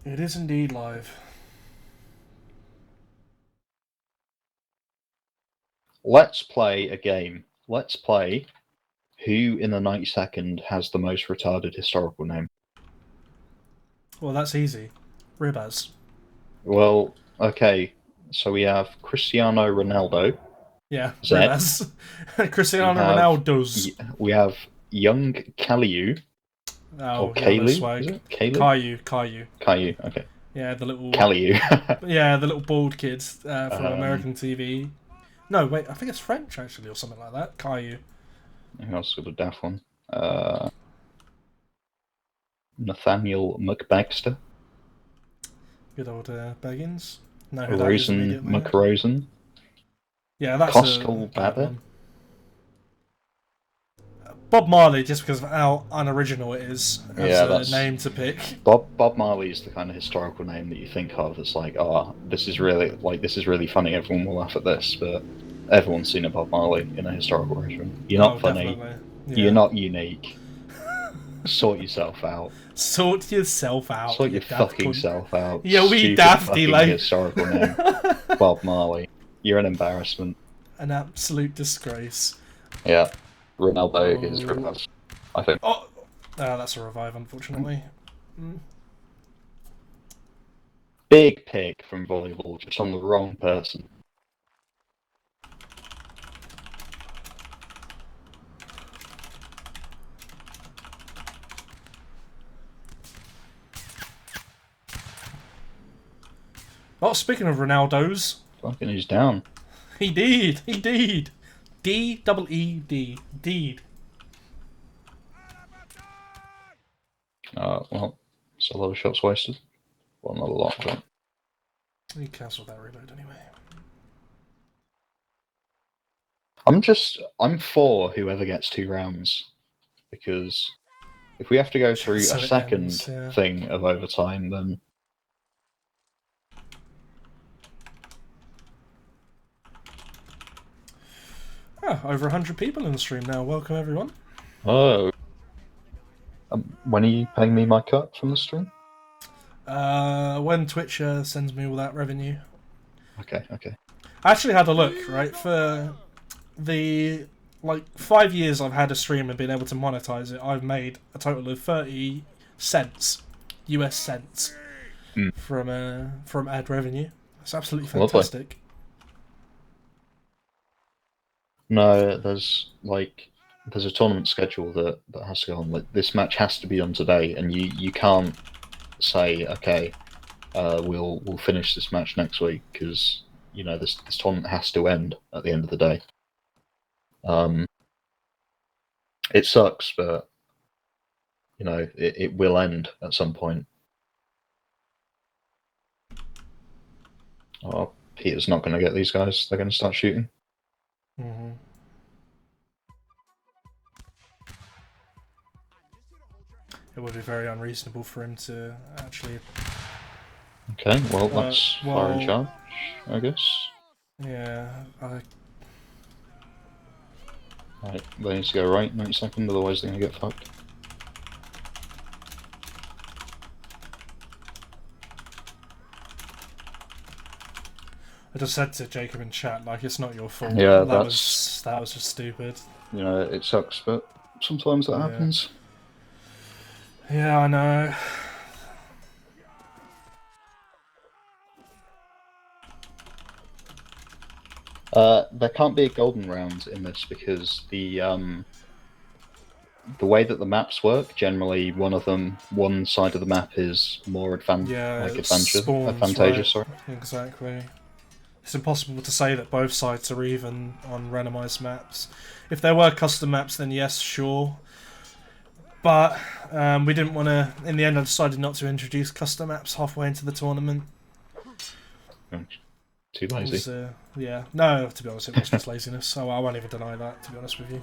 It is indeed live. Let's play a game. Let's play who in the 90-second has the most retarded historical name. Well, that's easy. Ribas. Well, okay. So we have Cristiano Ronaldo. Yeah, Zed. Ribas. Cristiano Ronaldo's. We have young Kaliu. Oh, Or yeah, Kalu? the swag. Is it? Kalu? Caillou. Caillou, okay. Yeah, the little. Kaliu. Yeah, the little bald kid from American TV. No, wait, I think it's French actually, or something like that. Caillou. Who else got a daft one? Nathaniel McBaxter. Good old Baggins. No, Rosen McRosen. Yeah, that's Coscal a bad Babbitt. one. Bob Marley, just because of how unoriginal it is as a name to pick. Bob Marley is the kind of historical name that you think of. It's like, oh, this is really funny. Everyone will laugh at this, but everyone's seen a Bob Marley in a historical restaurant. You're not funny. Yeah. You're not unique. Sort yourself out. Sort yourself out. Sort your fucking self out. Yeah, we Stupid dafty fucking like historical name. Bob Marley. You're an embarrassment. An absolute disgrace. Yeah. Ronaldo is revive, I think. Oh, that's a revive, unfortunately. Big pick from volleyball, just on the wrong person. Oh, speaking of Ronaldo's. Fucking he's down. He did. D-double-E-D. Deed. Well, it's a lot of shots wasted. Well, not a lot, but... You cancelled that reload anyway. I'm for whoever gets 2 rounds. Because if we have to go through a second thing of overtime, then... Oh, over 100 people in the stream now. Welcome, everyone. Oh. When are you paying me my cut from the stream? When Twitch sends me all that revenue. Okay. I actually had a look, right, for the 5 years I've had a stream and been able to monetize it. I've made a total of 30 cents, US cents, from ad revenue. It's absolutely fantastic. Lovely. No, there's a tournament schedule that has to go on. Like, this match has to be done today, and you can't say, okay, we'll finish this match next week, because this tournament has to end at the end of the day. It sucks, but it will end at some point. Oh, Peter's not going to get these guys. They're going to start shooting. Mm-hmm. It would be very unreasonable for him to actually... Okay, well, that's fire in charge, I guess. Yeah, Right, they need to go right 90 seconds, otherwise they're going to get fucked. I just said to Jacob in chat, it's not your fault. Yeah, that was just stupid. It sucks, but sometimes that happens. Yeah, I know. There can't be a golden round in this because the way that the maps work, generally one side of the map is more advantageous. Right? Sorry. Exactly. It's impossible to say that both sides are even on randomized maps. If there were custom maps, then yes, sure. But we didn't want to... In the end, I decided not to introduce custom maps halfway into the tournament. Too lazy. Yeah. No, to be honest, it was just laziness. So I won't even deny that, to be honest with you.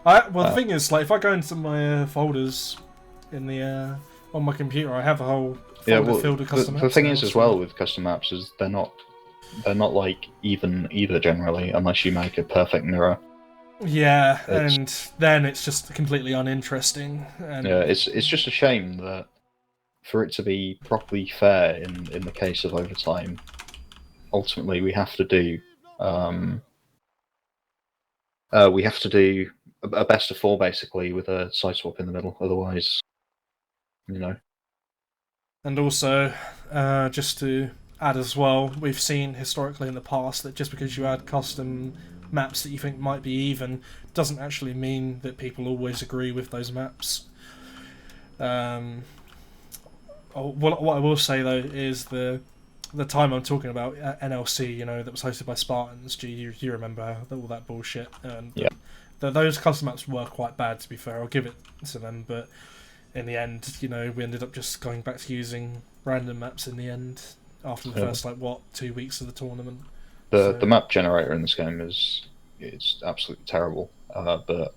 The thing is, if I go into my folders in the on my computer, I have a whole folder filled with custom maps. The thing is, as well, with custom maps, is they're not even either generally, unless you make a perfect mirror. Yeah, It's and then it's just completely uninteresting. And yeah, it's just a shame that for it to be properly fair in the case of overtime, ultimately um, we have to do a best of four basically with a side swap in the middle. Otherwise, you know. And also, just to add as well, we've seen historically in the past that just because you add custom maps that you think might be even doesn't actually mean that people always agree with those maps. What I will say though is the time I'm talking about, NLC, that was hosted by Spartans. You remember all that bullshit? And Yeah. those custom maps were quite bad, to be fair. I'll give it to them, but in the end, we ended up just going back to using random maps in the end after the first 2 weeks of the tournament. The map generator in this game is absolutely terrible. But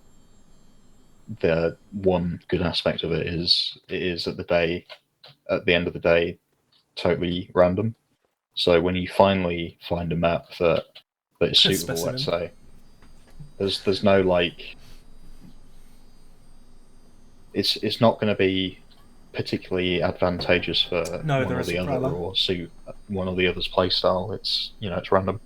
the one good aspect of it is at the end of the day totally random. So when you finally find a map that is suitable, Specimen. let's say, there's no like it's not going to be particularly advantageous for one or the other or suit one or the other's playstyle. It's it's random.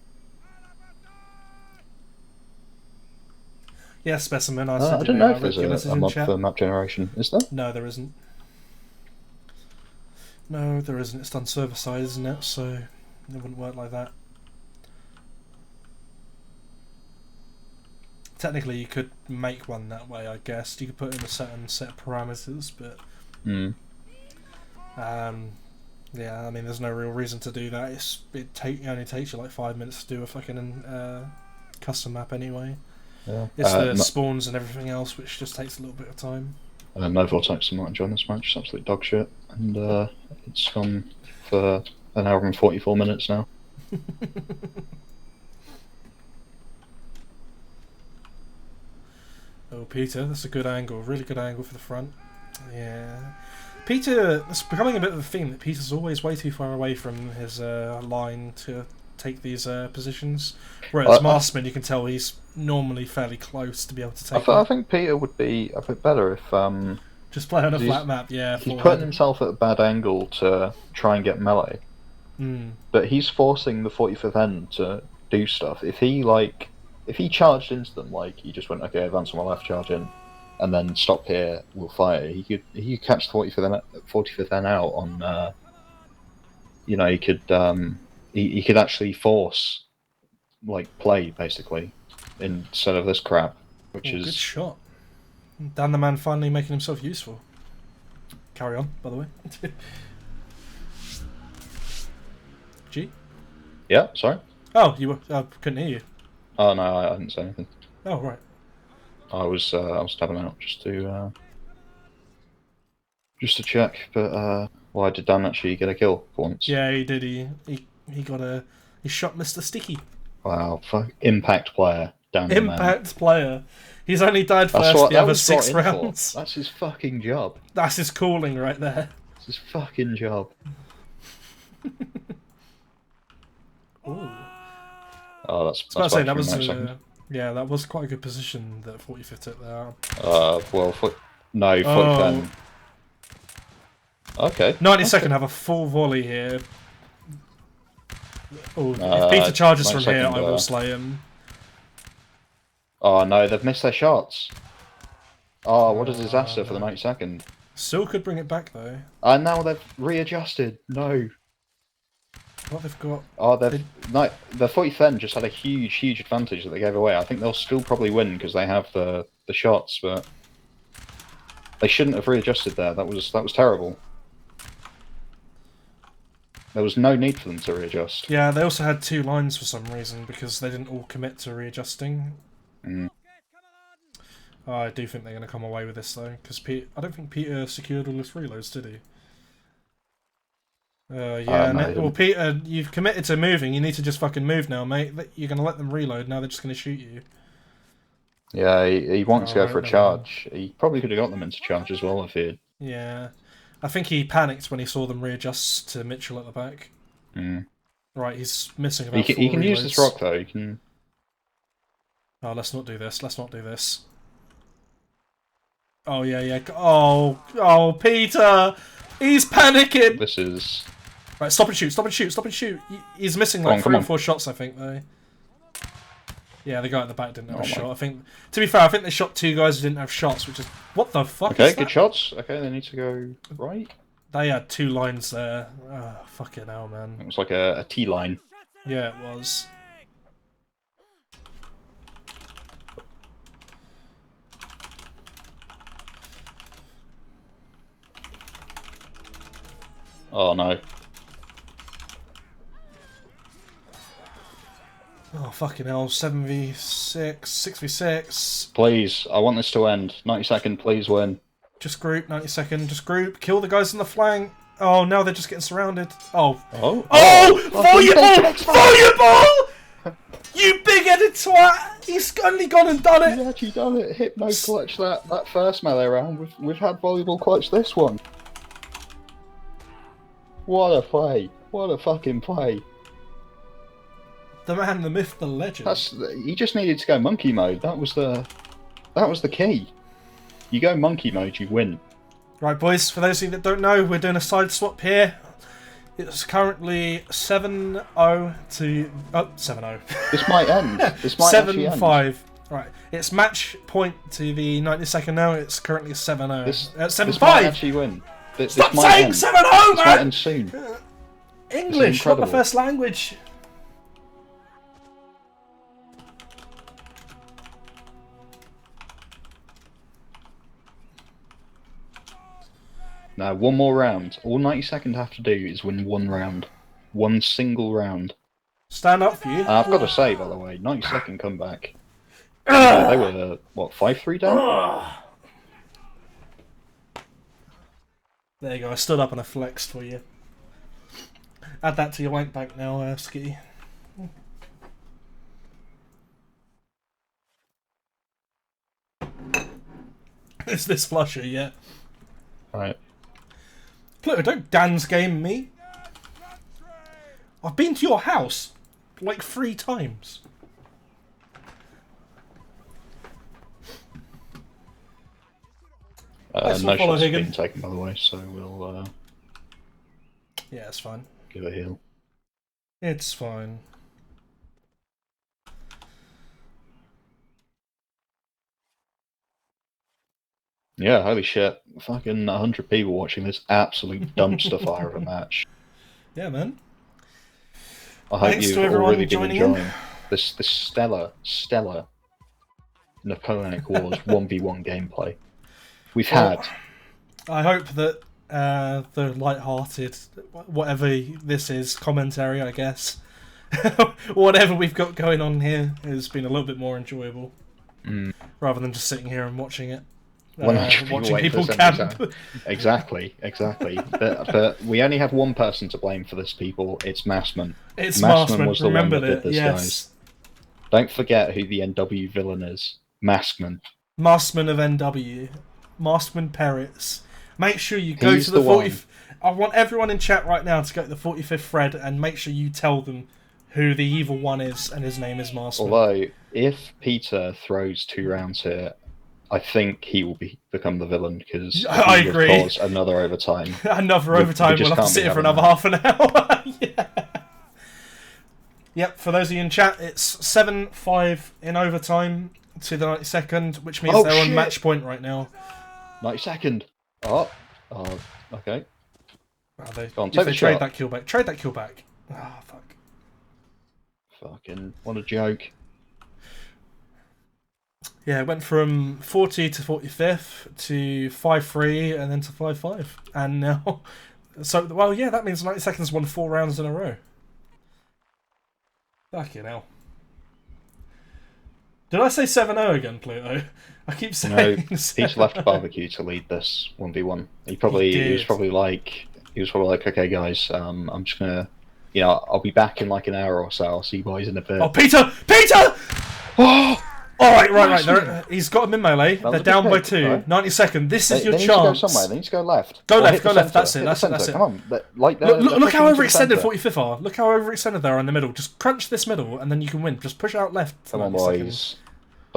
Yeah, Specimen. I don't know if there's a mod for map generation. Is there? No, there isn't. No, there isn't. It's done server side, isn't it? So it wouldn't work like that. Technically, you could make one that way, I guess. You could put in a certain set of parameters, but yeah, I mean, there's no real reason to do that. It only takes you like 5 minutes to do a fucking custom map anyway. Yeah. It's the spawns and everything else, which just takes a little bit of time. No Vortex, I'm not enjoying this match. It's absolute dog shit, and it's gone for an hour and 44 minutes now. Oh, Peter, that's a good angle. Really good angle for the front. Yeah. Peter, it's becoming a bit of a theme that Peter's always way too far away from his line to take these positions. Whereas Marksman, you can tell he's normally fairly close to be able to take I think Peter would be a bit better if... just play on a flat map, yeah. He's putting himself at a bad angle to try and get melee. But he's forcing the 45th end to do stuff. If he charged into them, like he just went, okay, advance on my left, charge in, and then stop here, we'll fire. He could catch the 45th N out on. He could actually force play basically instead of this crap, which is good shot. Dan the man finally making himself useful. Carry on, by the way. G? Yeah, sorry. Oh, you were. I couldn't hear you. Oh no, I didn't say anything. Oh right. I was tabbing out just to check, but why did Dan actually get a kill for once? Yeah, he did. He got he shot Mr. Sticky. Wow, impact player. Dan Impact player. He's only died first the other 6 rounds. That's his fucking job. That's his calling right there. That's his fucking job. Ooh. Oh, that's that was yeah, that was quite a good position that 45th took there. Well, 45th. Okay. 92nd have a full volley here. Oh, if Peter charges from here, I will slay him. Oh no, they've missed their shots. Oh, what a disaster for the 92nd. Still could bring it back though. And now they've readjusted. No. What they've got? Oh, the 45th just had a huge advantage that they gave away. I think they'll still probably win because they have the shots, but they shouldn't have readjusted there. That was terrible. There was no need for them to readjust. Yeah, they also had 2 lines for some reason because they didn't all commit to readjusting. Oh, I do think they're going to come away with this though, because I don't think Peter secured all his reloads, did he? Yeah, no, well, Peter, you've committed to moving. You need to just fucking move now, mate. You're going to let them reload. Now they're just going to shoot you. Yeah, he wanted to go for a charge. He probably could have got them into charge as well if he had. Yeah. I think he panicked when he saw them readjust to Mitchell at the back. Right, he's missing about 4 He can use reloads. this rock though. He can. Oh, let's not do this. Let's not do this. Oh, yeah, yeah. Oh, Peter! He's panicking! This is... Right, stop and shoot, stop and shoot, stop and shoot. He's missing Come like on, 3 come or on. 4 shots, I think, though. Yeah, the guy at the back didn't have Oh a my- shot. I think, to be fair, I think they shot 2 guys who didn't have shots, which is... What the fuck Okay, is that? good shots. Okay, they need to go right. They had 2 lines there. Oh, fucking hell, man. It was like a T-line. Yeah, it was. Oh no. Oh, fucking hell. 7v6, 6v6. Please, I want this to end. 90-second, please win. Just group, 90 second, just group. Kill the guys on the flank. Oh, now they're just getting surrounded. Oh. Oh! Oh! Volleyball! You big-headed twat! He's only gone and done He's it! actually done it. Hypno clutch that first melee round. We've had volleyball clutch this one. What a play! What a fucking play! The man, the myth, the legend. He just needed to go monkey mode. That was the key. You go monkey mode, you win. Right, boys, for those of you that don't know, we're doing a side swap here. It's currently 7-0 to... Oh, 7-0. This might end. This might actually end. 7-5. Right, it's match point to the 92nd now. It's currently 7-0. This 7-5! might actually win. This Stop might saying end. 7-0, This might man! end soon. English, not my incredible. first language. Now, one more round. All 90-second have to do is win one round. One single round. Stand up for you. I've got to say, by the way, 90-second comeback. They were, what, 5-3 down? There you go, I stood up and I flexed for you. Add that to your wank bank now, Skitty. Is this flusher yet? Right. Pluto, don't dance game me. I've been to your house like 3 times. Let's No not follow shots have Higgin. been taken, by the way, so we'll Yeah, it's fine. give a heal. It's fine. Yeah, holy shit. Fucking 100 people watching this absolute dumpster fire of a match. Yeah, man. I hope Thanks you've to everyone already been joining in. enjoying this stellar Napoleonic Wars 1v1 gameplay. We've had. I hope that the light-hearted, whatever this is, commentary, I guess, whatever we've got going on here has been a little bit more enjoyable, rather than just sitting here and watching it. 100 Watching waiting for people the same camp. Exactly. But we only have one person to blame for this, people. It's Massman. It's Massman Marsman, was the one remember that did it, this, yes. guys. Don't forget who the NW villain is. Maskman. Marsman of NW. Marsman Peretz. Make sure you go He's to the the 40... one. I want everyone in chat right now to go to the 45th thread and make sure you tell them who the evil one is, and his name is Marsman. Although, if Peter throws 2 rounds here, I think he will become the villain, because I he would agree. cause another overtime. Another We overtime, just we'll have to can't sit be here for having another half an hour. Yeah. Yep, for those of you in chat, it's 7-5 in overtime to the 92nd, which means Oh, they're on shit. match point right now. 90-second. Oh, okay. Wow, they, Go on, if take they the trade shot. that kill back. Trade that kill back. Ah, fuck. Fucking, what a joke. Yeah, it went from 40 to 45th to 5-3 and then to 5-5. And now... So, well, yeah, that means 90 seconds won 4 rounds in a row. Fucking hell. Did I say 7-0 again, Pluto? I keep saying... No, 7-0. Peter left barbecue to lead this 1v1. He was probably like, okay guys, I'm just gonna, I'll be back in like an hour or so. I'll see you guys in a bit. Oh, Peter! Peter! Oh! Right. He's got him in melee. That was They're a down good by pick, 2. right? 90-second. This is They your need chance. to go somewhere. They need to go left. Go Or left, hit go the left. centre. That's it, Hit that's the it, that's centre. it. Come on. Look how over overextended 45th are. Look how overextended they are in the middle. Just crunch this middle and then you can win. Just push out left. for Come on, 90 boys. seconds.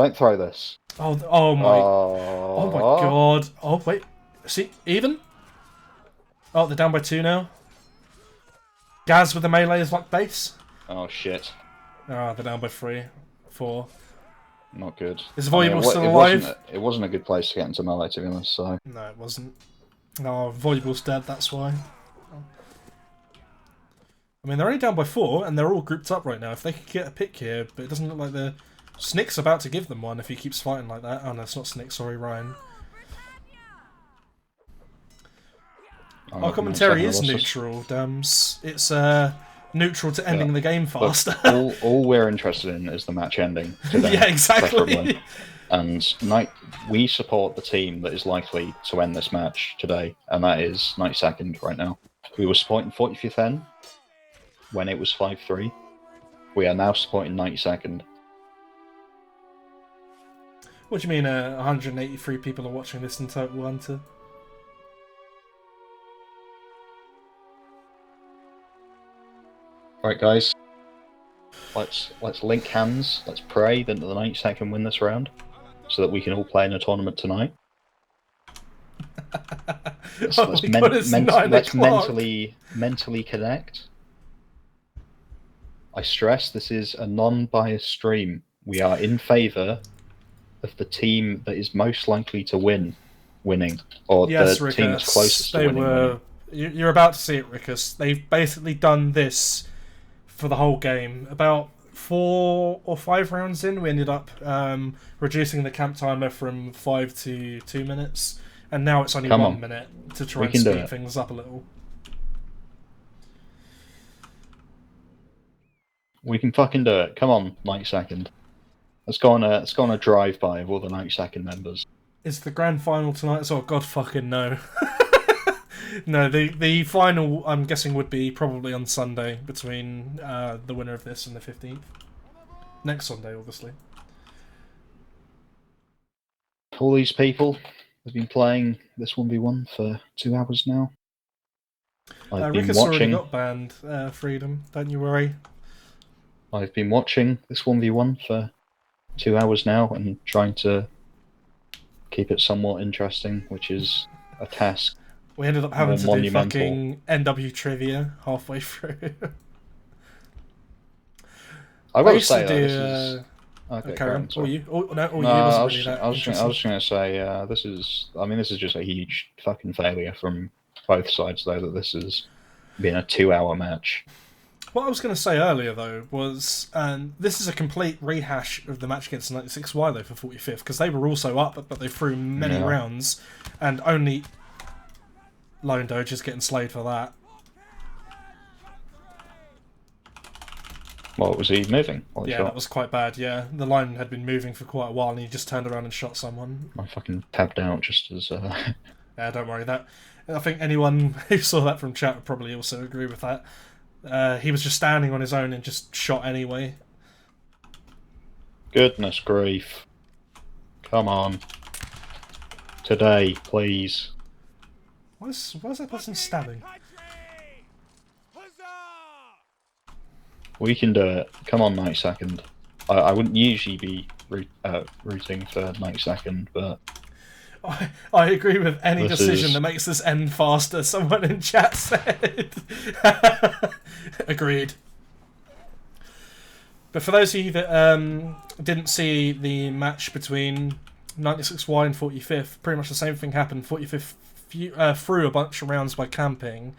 Don't throw this. Oh my god. Oh, wait. See, even? Oh, they're down by 2 now. Gaz with the melee is like base. Oh, shit. Oh, they're down by 3, 4. Not good. Is Volleyball still alive? It wasn't a good place to get into melee, to be honest, so... No, it wasn't. No, Volleyball's dead, that's why. I mean, they're only down by 4, and they're all grouped up right now. If they could get a pick here, but it doesn't look like the Snick's about to give them one if he keeps fighting like that. Oh no, it's not Snick, sorry, Ryan. Our commentary is neutral, Dams. It's neutral to ending the game faster. all we're interested in is the match ending today. Yeah, exactly. Preferably. And we support the team that is likely to end this match today, and that is 92nd right now. We were supporting 45th N when it was 5-3. We are now supporting 92nd. What do you mean 183 people are watching this in total, Hunter? Right, guys. Let's link hands. Let's pray that the 92nd win this round, so that we can all play in a tournament tonight. Let's mentally connect. I stress this is a non-biased stream. We are in favour of the team that is most likely to winning, or yes, the Rickus, team that's closest to winning. You're about to see it, Rickus. They've basically done this for the whole game. About 4 or 5 rounds in, we ended up reducing the camp timer from 5 to 2 minutes, and now it's only 1 minute to try and speed things up a little. We can fucking do it. Come on, 92nd. Let's go on a drive-by of all the 92nd members. Is the grand final tonight? Oh, God fucking no. No, the final, I'm guessing, would be probably on Sunday, between the winner of this and the 15th. Next Sunday, obviously. All these people have been playing this 1v1 for 2 hours now. Rickus already got banned, Freedom, don't you worry. I've been watching this 1v1 for 2 hours now and trying to keep it somewhat interesting, which is a task. We ended up having to do fucking NW trivia halfway through. I will say that this is... Okay, Karen, or you? I was just going to say, this is just a huge fucking failure from both sides, though, that this has been a 2-hour match. What I was going to say earlier, though, was this is a complete rehash of the match against 96Y, though, for 45th, because they were also up, but they threw many rounds, and only Lone Doge is getting slayed for that. What, was he moving? Yeah, that was quite bad, yeah. The line had been moving for quite a while, and he just turned around and shot someone. I fucking tabbed out just as... Yeah, don't worry. I think anyone who saw that from chat would probably also agree with that. He was just standing on his own and just shot anyway. Goodness grief. Come on. Today, please. Why is that person stabbing? We can do it. Come on, 92nd. I wouldn't usually be rooting for 92nd, but... I agree with any decision that makes this end faster, someone in chat said. Agreed. But for those of you that didn't see the match between 96Y and 45th, pretty much the same thing happened. 45th threw a bunch of rounds by camping,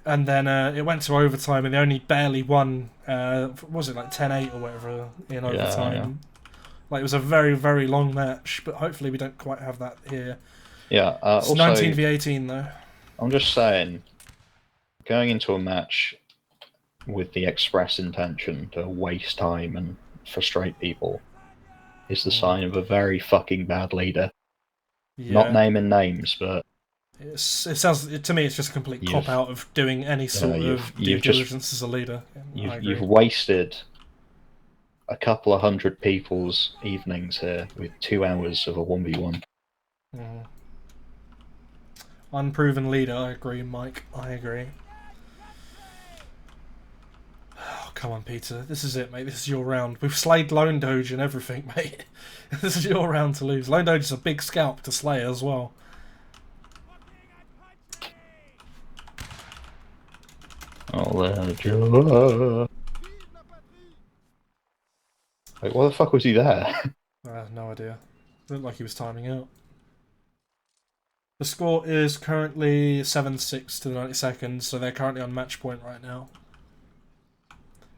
and then it went to overtime, and they only barely won, was it like 10-8 or whatever in overtime? Yeah. Like, it was a very, very long match, but hopefully we don't quite have that here. Yeah, it's also 19v18 though. I'm just saying, going into a match with the express intention to waste time and frustrate people is the sign of a very fucking bad leader. Yeah. Not naming names, but... It sounds, to me, it's just a complete cop-out of doing any sort of due diligence as a leader. You've wasted a couple of hundred people's evenings here with 2 hours of a 1v1. Unproven leader, I agree, Mike. I agree. Oh, come on, Peter. This is it, mate. This is your round. We've slayed Lone Doge and everything, mate. This is your round to lose. Lone Doge is a big scalp to slay as well. Wait, what the fuck was he there? No idea. Looked like he was timing out. The score is currently 7-6 to the 92nd, so they're currently on match point right now.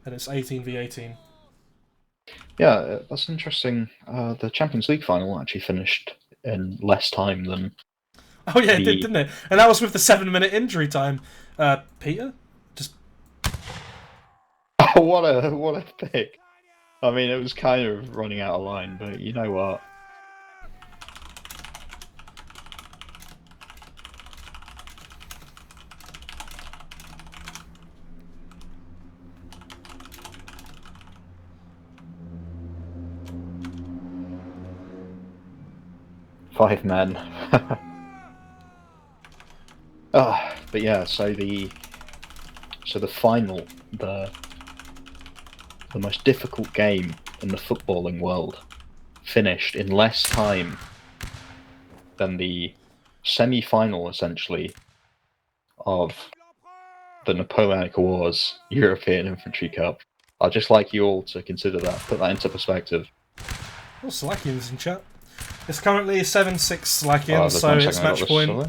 And it's 18v18. Yeah, that's interesting. The Champions League final actually finished in less time than... Oh yeah, it did, didn't it? And that was with the 7-minute injury time. Peter? Just... Oh, what a pick. I mean, it was kind of running out of line, but you know what? Five men. But yeah, so the final, the most difficult game in the footballing world, finished in less time than the semi-final, essentially, of the Napoleonic Wars European Infantry Cup. I'd just like you all to consider that, put that into perspective. Oh, Slakian's in chat. It's currently 7-6 Slakian, so it's match point.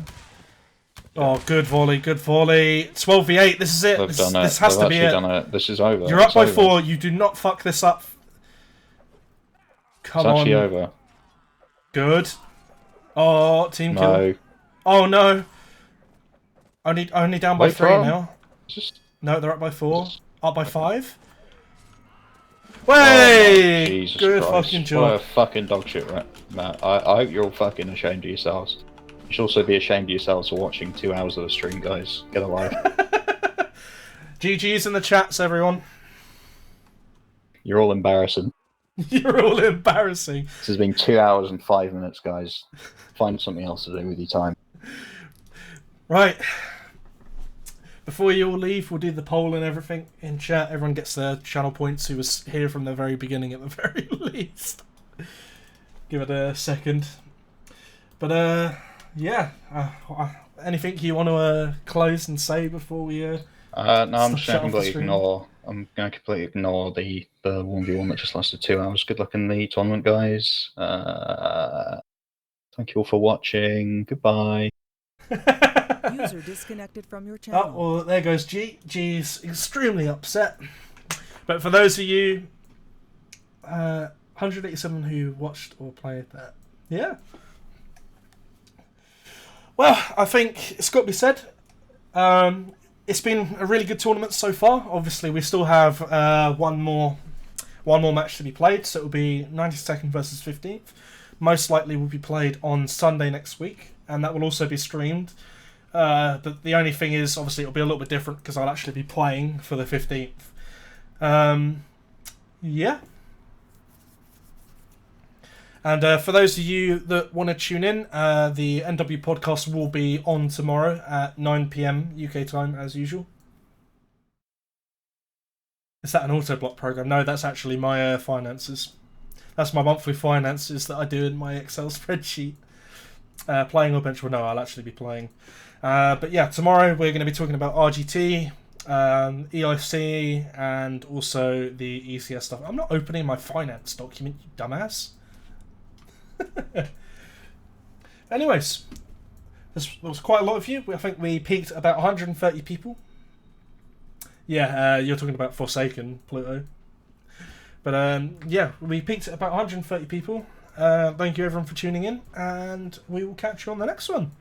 Oh, good volley, good volley. 12v8, this is it. This has to be it. This is over. You're up by 4, you do not fuck this up. Come on. It's actually over. Good. Oh, team kill. Oh no. Only down by 3 now. No, they're up by 4. Up by 5. Way! Jesus good Christ. Fucking job. What a fucking dog shit, Matt. I hope you're all fucking ashamed of yourselves. You should also be ashamed of yourselves for watching 2 hours of the stream, guys. Get a life. GG's in the chats, everyone. You're all embarrassing. You're all embarrassing. This has been 2 hours and 5 minutes, guys. Find something else to do with your time. Right. Before you all leave, we'll do the poll and everything in chat. Everyone gets their channel points who was here from the very beginning at the very least. Give it a second. But, yeah. Anything you want to close and say before we... no, I'm just going to ignore... I'm going to completely ignore the 1v1 that just lasted 2 hours. Good luck in the tournament, guys. Thank you all for watching. Goodbye. User disconnected from your channel. Oh, well, there goes G. G's extremely upset. But for those of you 187 who watched or played that, yeah. Well, I think it's got to be said. It's been a really good tournament so far. Obviously, we still have one more match to be played, so it will be 92nd versus 15th. Most likely will be played on Sunday next week, and that will also be streamed. The only thing is, obviously, it'll be a little bit different because I'll actually be playing for the 15th. Yeah. And for those of you that want to tune in, the NW podcast will be on tomorrow at 9 PM UK time, as usual. Is that an auto-block program? No, that's actually my finances. That's my monthly finances that I do in my Excel spreadsheet. Playing or bench, well, no, I'll actually be playing. But yeah, tomorrow we're going to be talking about RGT, EIC, and also the ECS stuff. I'm not opening my finance document, you dumbass. Anyways, there was quite a lot of you. I think we peaked at about 130 people. Yeah, you're talking about Forsaken, Pluto. But yeah, we peaked at about 130 people. Thank you everyone for tuning in, and we will catch you on the next one.